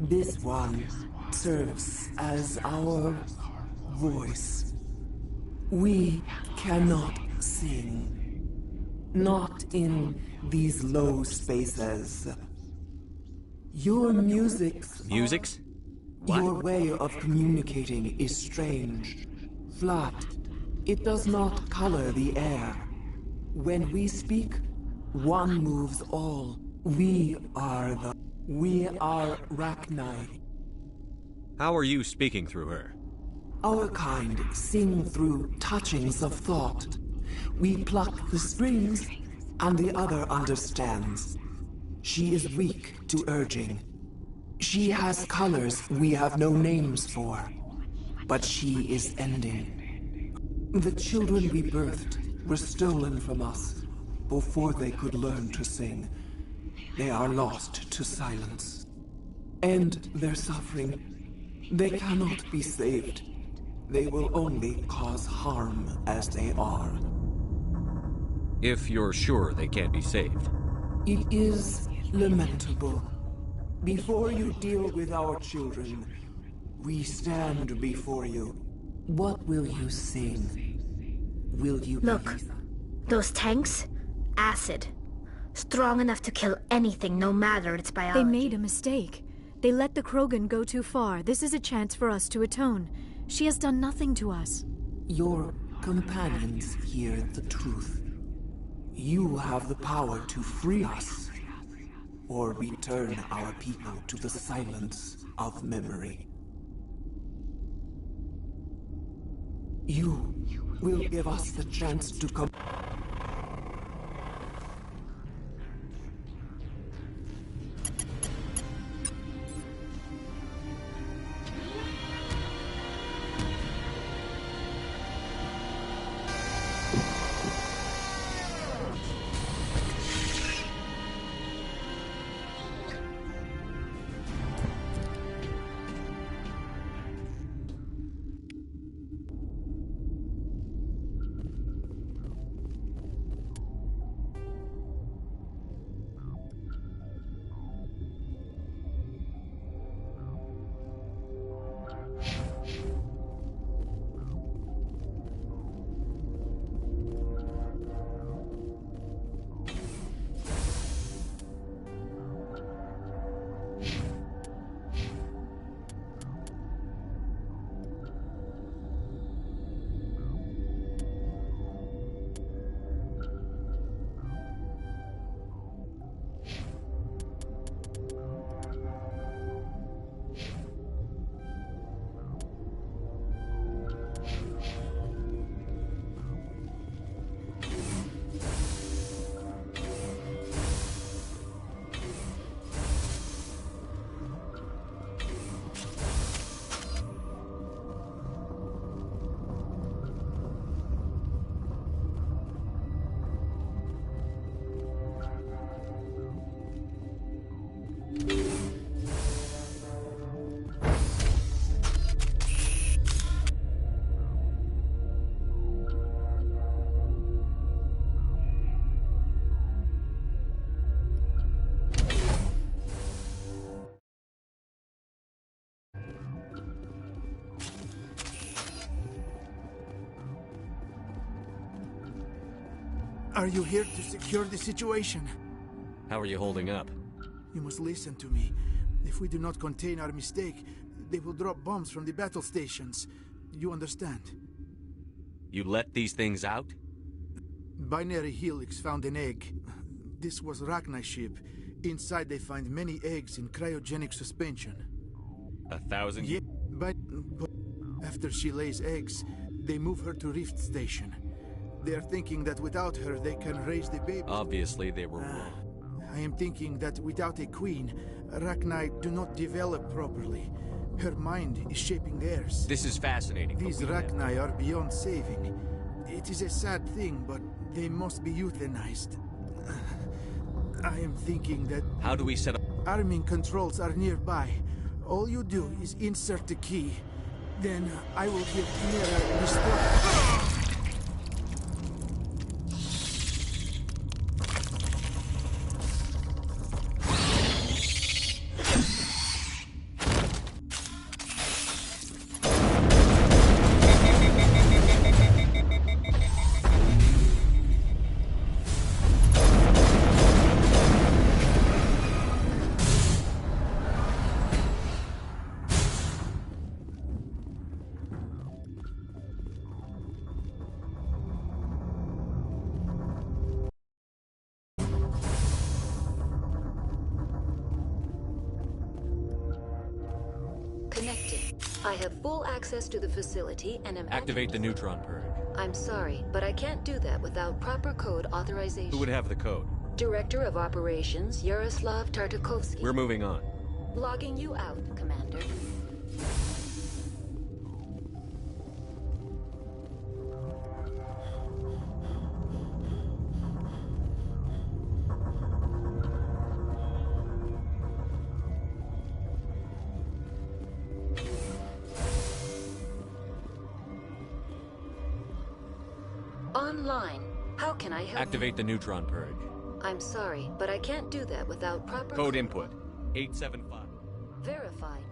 This one serves as our voice. We cannot sing. Not in these low spaces. Your musics... Musics? Your way of communicating is strange. Flat. It does not color the air. When we speak, one moves all. We are Regneir. How are you speaking through her? Our kind sing through touchings of thought. We pluck the strings, and the other understands. She is weak to urging. She has colors we have no names for, but she is ending. The children we birthed were stolen from us before they could learn to sing. They are lost to silence. End their suffering. They cannot be saved. They will only cause harm as they are. If you're sure they can't be saved. It is lamentable. Before you deal with our children, we stand before you. What will you sing? Will you... Look, those tanks? Acid. Strong enough to kill anything, no matter its biology. They made a mistake. They let the Krogan go too far. This is a chance for us to atone. She has done nothing to us. Your companions hear the truth. You have the power to free us, or return our people to the silence of memory. You will give us the chance to come. Are you here to secure the situation? How are you holding up? You must listen to me. If we do not contain our mistake, they will drop bombs from the battle stations. You understand? You let these things out? Binary Helix found an egg. This was Regner ship. Inside they find many eggs in cryogenic suspension. 1,000? Yeah, but after she lays eggs, they move her to Rift Station. They are thinking that without her, they can raise the baby. Obviously, they were wrong. I am thinking that without a queen, Regneir do not develop properly. Her mind is shaping theirs. This is fascinating. These Regneir are beyond saving. It is a sad thing, but they must be euthanized. I am thinking that... How do we set up... Arming controls are nearby. All you do is insert the key. Then I will give Chimera restore... Connecting. I have full access to the facility and am... Activate the neutron purge. I'm sorry, but I can't do that without proper code authorization. Who would have the code? Director of Operations, Yaroslav Tartakovsky. We're moving on. Logging you out, Commander. Online. How can I help? Activate the neutron purge. I'm sorry, but I can't do that without proper... Code input. 875. Verified.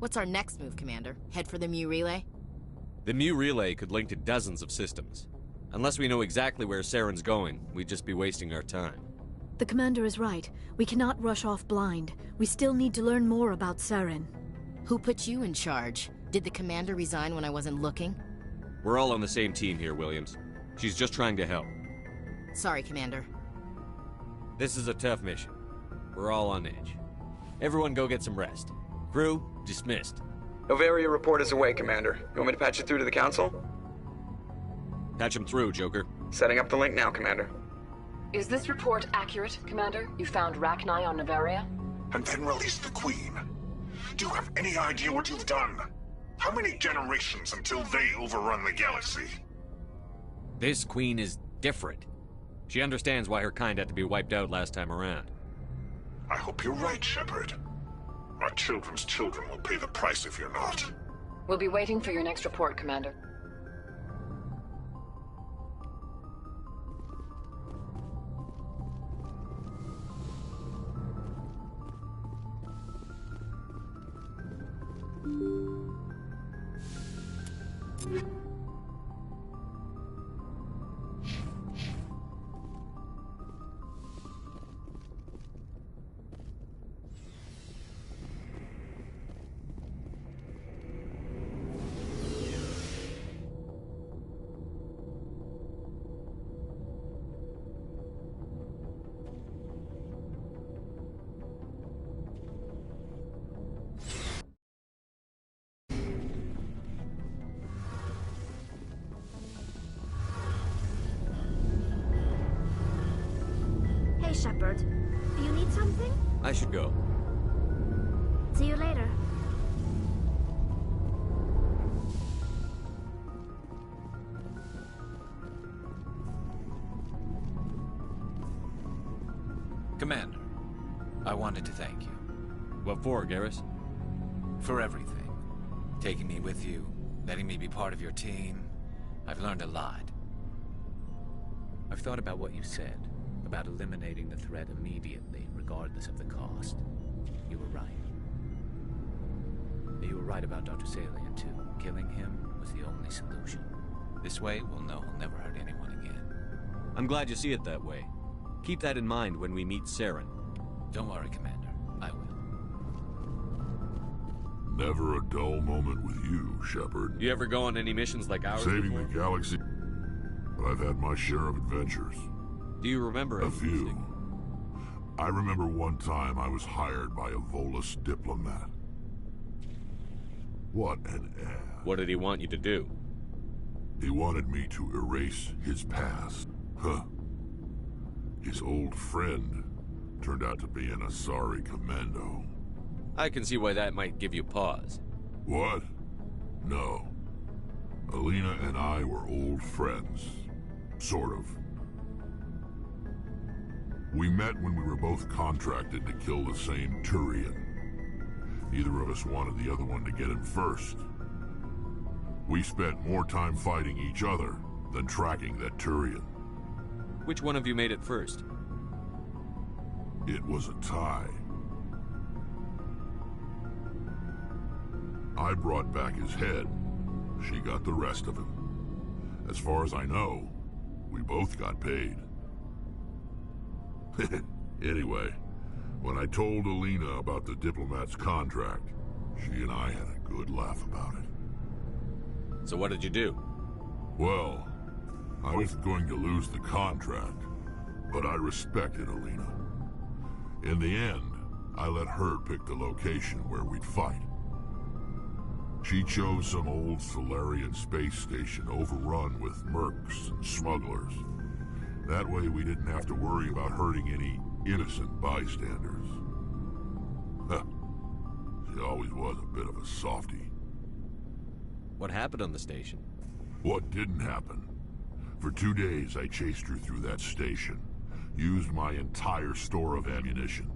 What's our next move, Commander? Head for the Mu Relay? The Mu Relay could link to dozens of systems. Unless we know exactly where Saren's going, we'd just be wasting our time. The Commander is right. We cannot rush off blind. We still need to learn more about Saren. Who put you in charge? Did the Commander resign when I wasn't looking? We're all on the same team here, Williams. She's just trying to help. Sorry, Commander. This is a tough mission. We're all on edge. Everyone go get some rest. Crew, dismissed. Noveria report is away, Commander. You want me to patch it through to the Council? Patch him through, Joker. Setting up the link now, Commander. Is this report accurate, Commander? You found Regneir on Noveria? And then released the Queen. Do you have any idea what you've done? How many generations until they overrun the galaxy? This Queen is different. She understands why her kind had to be wiped out last time around. I hope you're right, Shepard. Our children's children will pay the price if you're not. We'll be waiting for your next report, Commander. Hey, Shepard. You need something? I should go. See you later. Commander, I wanted to thank you. What for, Garrus? For everything. Taking me with you, letting me be part of your team. I've learned a lot. I've thought about what you said, about eliminating the threat immediately, regardless of the cost. You were right. You were right about Dr. Salian, too. Killing him was the only solution. This way, we'll know he'll never hurt anyone again. I'm glad you see it that way. Keep that in mind when we meet Saren. Don't worry, Commander. I will. Never a dull moment with you, Shepard. You ever go on any missions like ours Saving before? the galaxy. But I've had my share of adventures. Do you remember a few? I remember one time I was hired by a Volus diplomat. What an ass. What did he want you to do? He wanted me to erase his past. Huh. His old friend turned out to be an Asari commando. I can see why that might give you pause. What? No. Alina and I were old friends. Sort of. We met when we were both contracted to kill the same Turian. Neither of us wanted the other one to get him first. We spent more time fighting each other than tracking that Turian. Which one of you made it first? It was a tie. I brought back his head. She got the rest of him. As far as I know, we both got paid. Anyway, when I told Alina about the diplomat's contract, she and I had a good laugh about it. So what did you do? Well, I wasn't going to lose the contract, but I respected Alina. In the end, I let her pick the location where we'd fight. She chose some old Solarian space station overrun with mercs and smugglers. That way we didn't have to worry about hurting any innocent bystanders. Huh. She always was a bit of a softie. What happened on the station? What didn't happen? For 2 days I chased her through that station. Used my entire store of ammunition.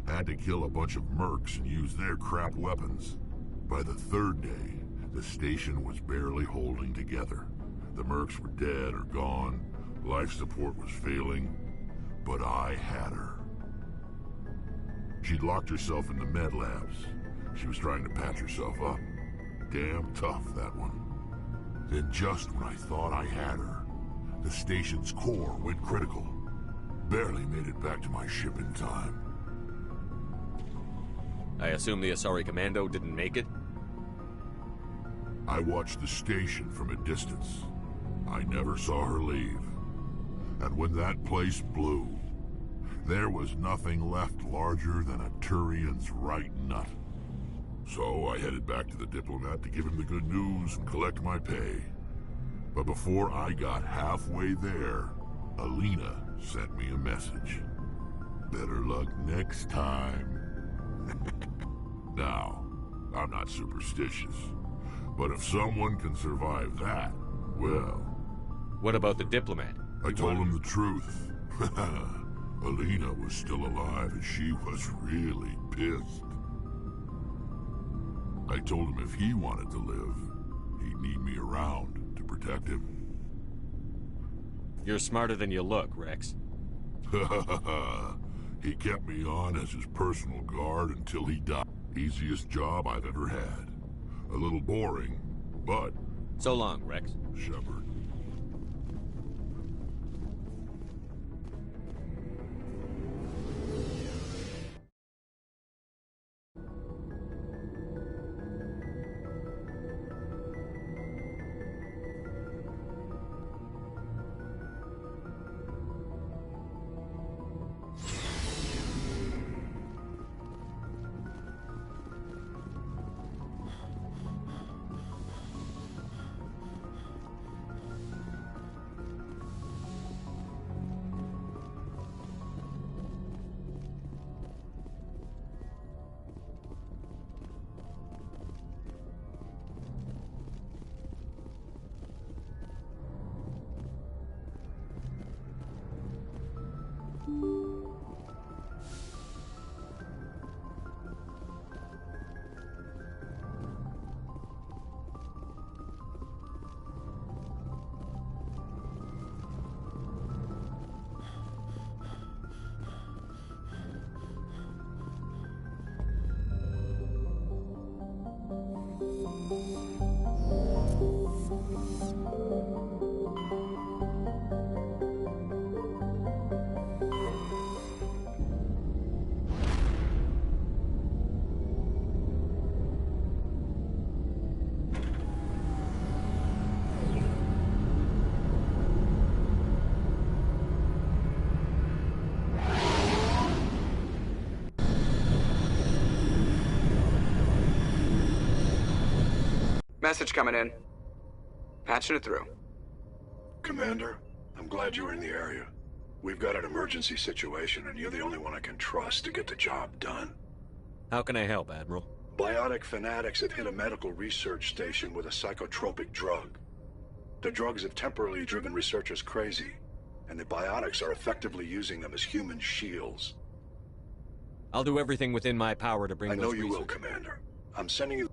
Had to kill a bunch of mercs and use their crap weapons. By the 3rd day, the station was barely holding together. The mercs were dead or gone. Life support was failing. But I had her. She'd locked herself in the med labs. She was trying to patch herself up. Damn tough, that one. Then just when I thought I had her, the station's core went critical. Barely made it back to my ship in time. I assume the Asari Commando didn't make it? I watched the station from a distance. I never saw her leave. And when that place blew, there was nothing left larger than a Turian's right nut. So I headed back to the diplomat to give him the good news and collect my pay. But before I got halfway there, Alina sent me a message. Better luck next time. Now, I'm not superstitious, but if someone can survive that, well... What about the diplomat? I told him the truth. Alina was still alive and she was really pissed. I told him if he wanted to live, he'd need me around to protect him. You're smarter than you look, Rex. He kept me on as his personal guard until he died. Easiest job I've ever had. A little boring, but... So long, Rex. Shepard. Message coming in. Patching it through. Commander, I'm glad you were in the area. We've got an emergency situation, and you're the only one I can trust to get the job done. How can I help, Admiral? Biotic fanatics have hit a medical research station with a psychotropic drug. The drugs have temporarily driven researchers crazy, and the biotics are effectively using them as human shields. I'll do everything within my power to bring I know those you will, Commander. I'm sending you...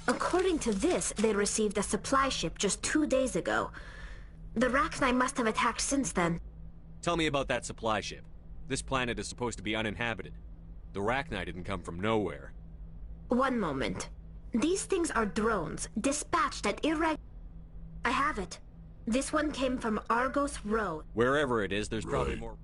According to this, they received a supply ship just 2 days ago. The Regneir must have attacked since then. Tell me about that supply ship. This planet is supposed to be uninhabited. The Regneir didn't come from nowhere. One moment. These things are drones, dispatched at I have it. This one came from Argos Row. Wherever it is, there's probably more...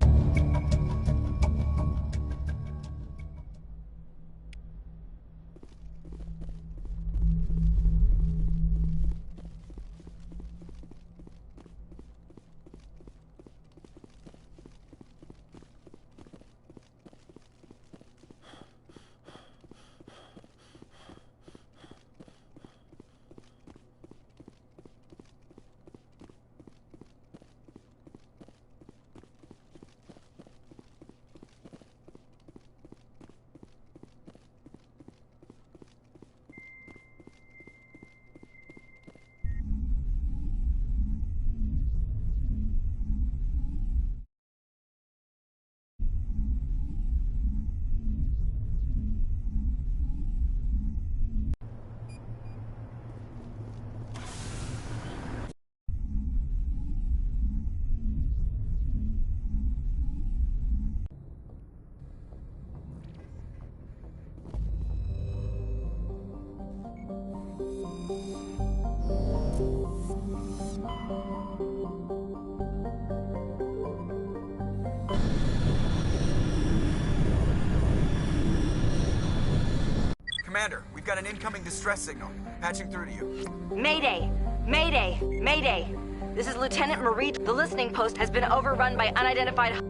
Commander, we've got an incoming distress signal. Patching through to you. Mayday! Mayday! Mayday! This is Lieutenant Marie. The listening post has been overrun by unidentified...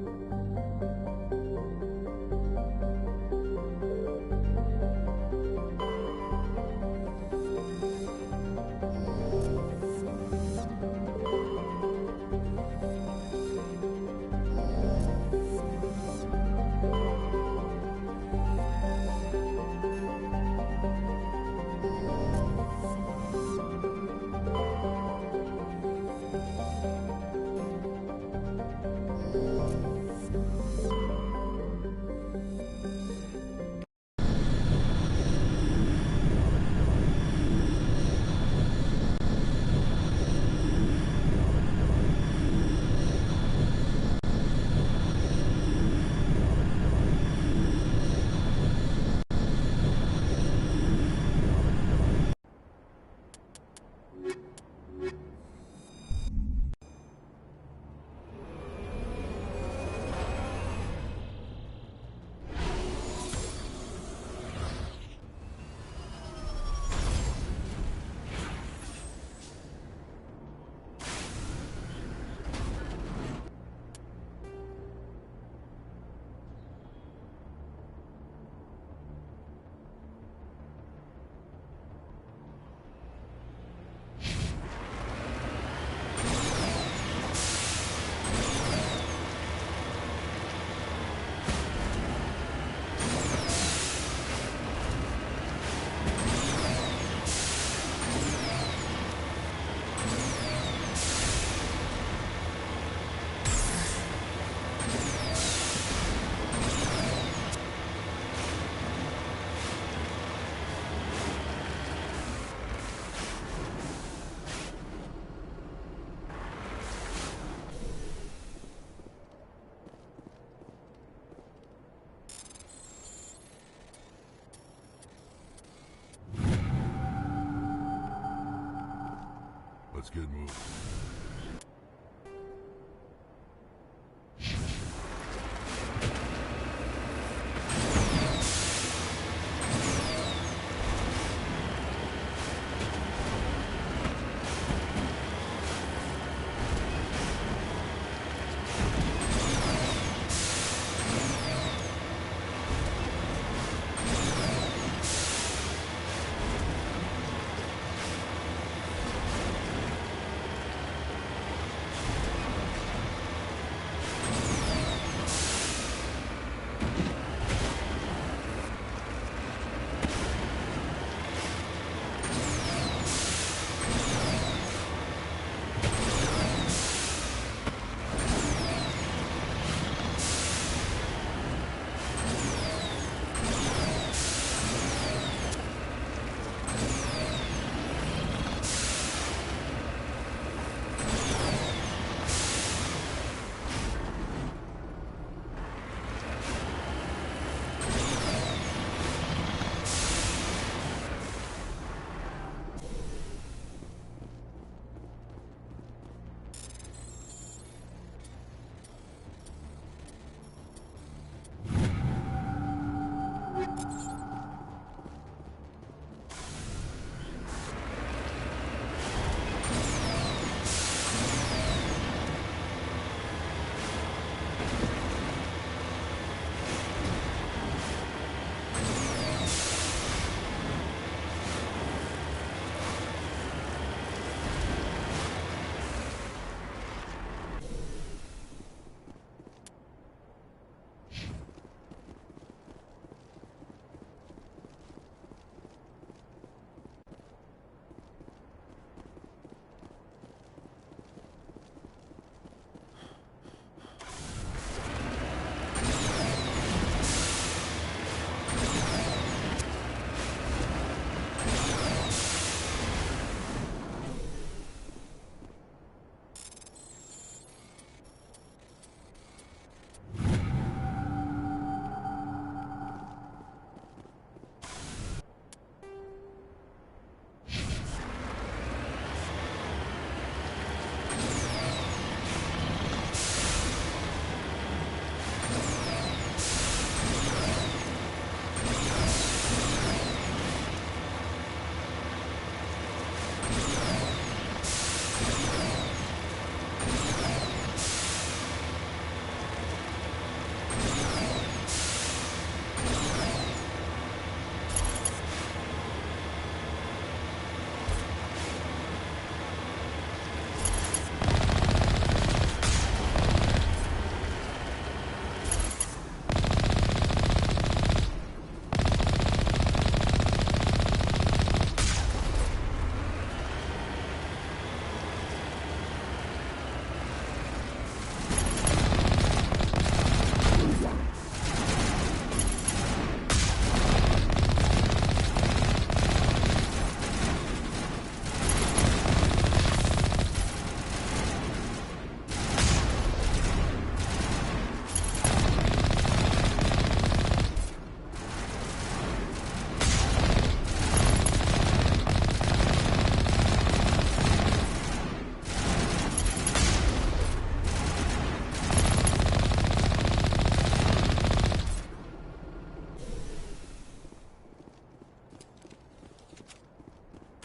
Let's get moving.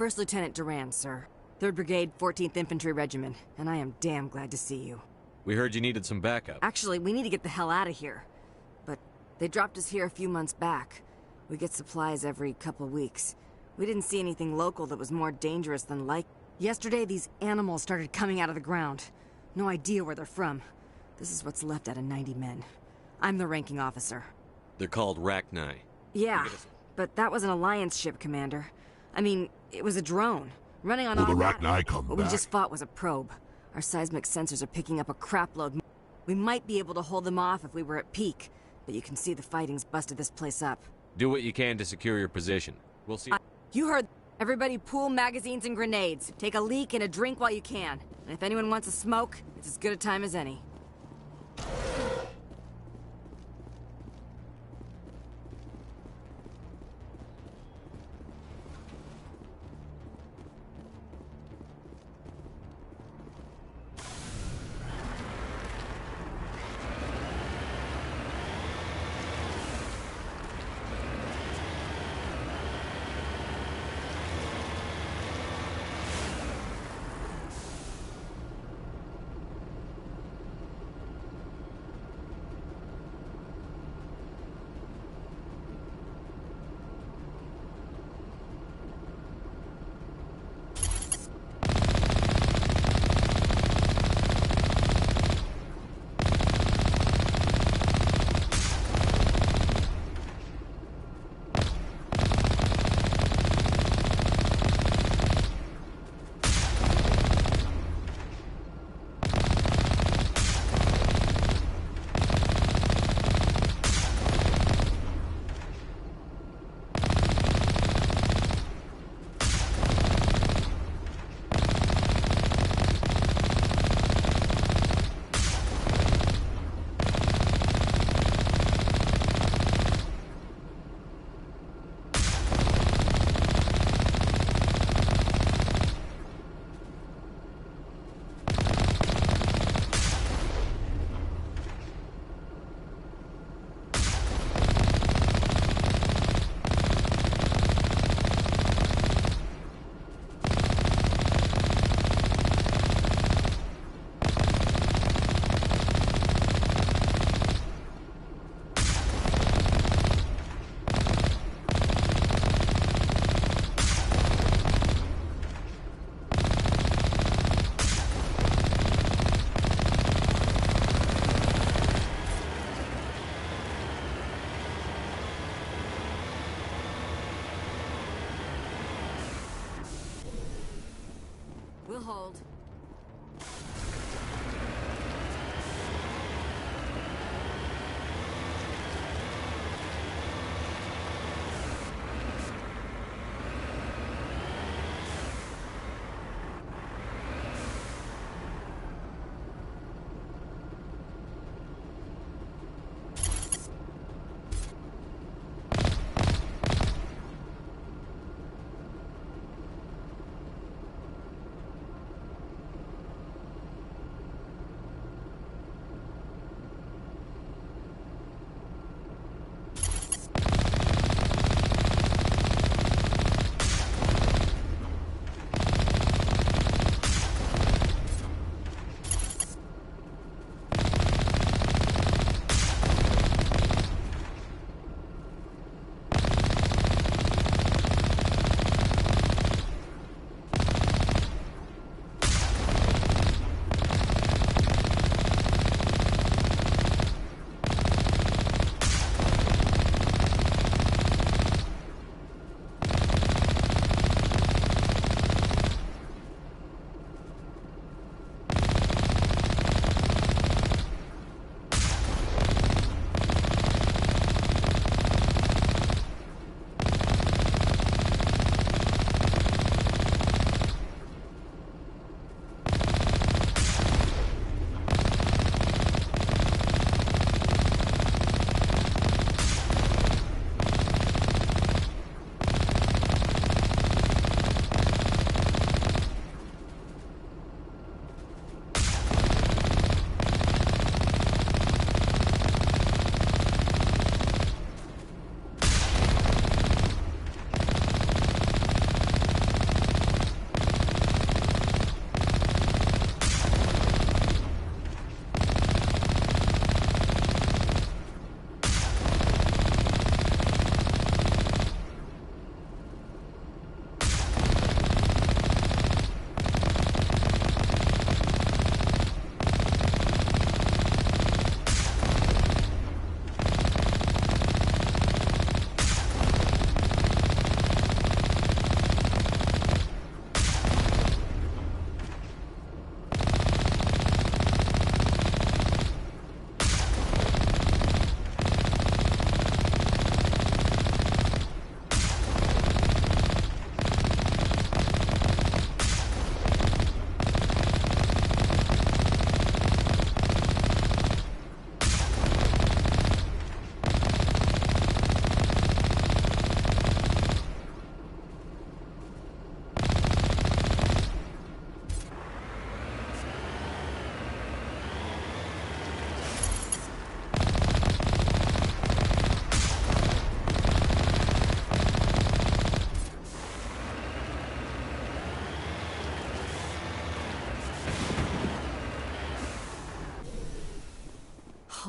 First Lieutenant Duran, sir. 3rd Brigade, 14th Infantry Regiment, and I am damn glad to see you. We heard you needed some backup. Actually, we need to get the hell out of here. But they dropped us here a few months back. We get supplies every couple weeks. We didn't see anything local that was more dangerous than like... Yesterday, these animals started coming out of the ground. No idea where they're from. This is what's left out of 90 men. I'm the ranking officer. They're called Regneir. Yeah, but that was an Alliance ship, Commander. I mean, it was a drone, running on Will the automatic. Regneir come What back? we just fought was a probe. Our seismic sensors are picking up a crapload. We might be able to hold them off if we were at peak, but you can see the fighting's busted this place up. Do what you can to secure your position. We'll see. You heard. Everybody pool magazines and grenades. Take a leak and a drink while you can. And if anyone wants a smoke, it's as good a time as any. We'll hold.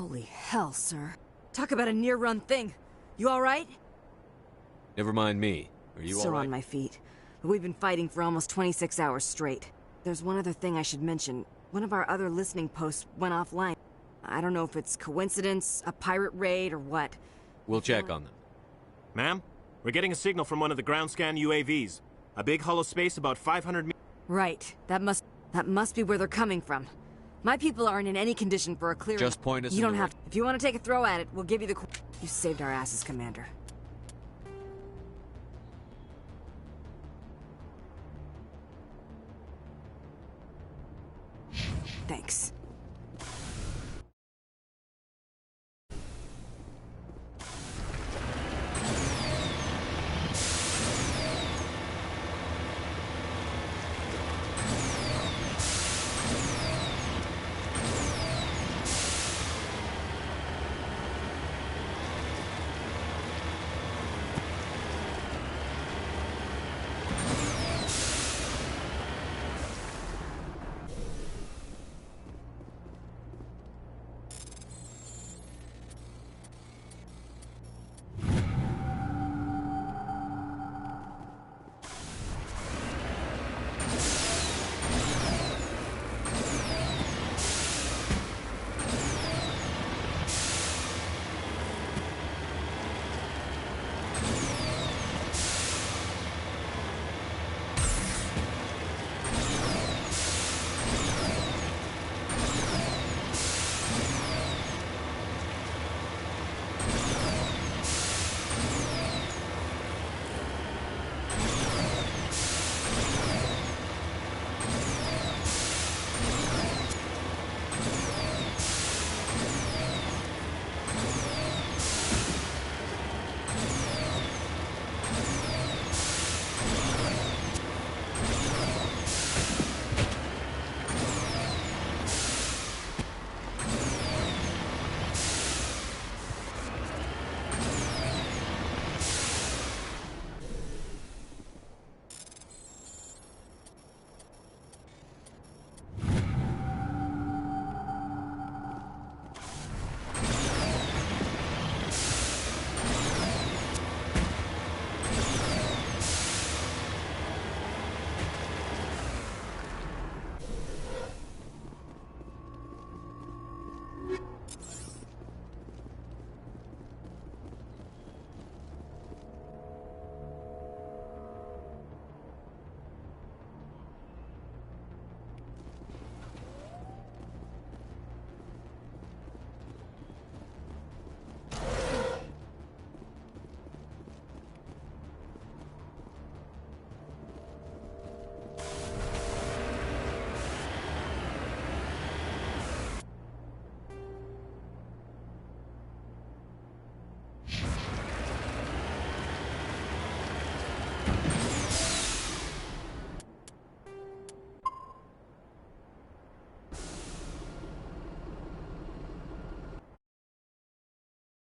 Holy hell, sir. Talk about a near-run thing. You alright? Never mind me. Are you Still all right? on my feet. But we've been fighting for almost 26 hours straight. There's one other thing I should mention. One of our other listening posts went offline. I don't know if it's coincidence, a pirate raid, or what. We'll check on them. Ma'am, we're getting a signal from one of the ground scan UAVs. A big hollow space about 500 meters. Right. That must be where they're coming from. My people aren't in any condition for a clear. Just point us You in don't the have to. If you want to take a throw at it, we'll give you the. You saved our asses, Commander. Thanks.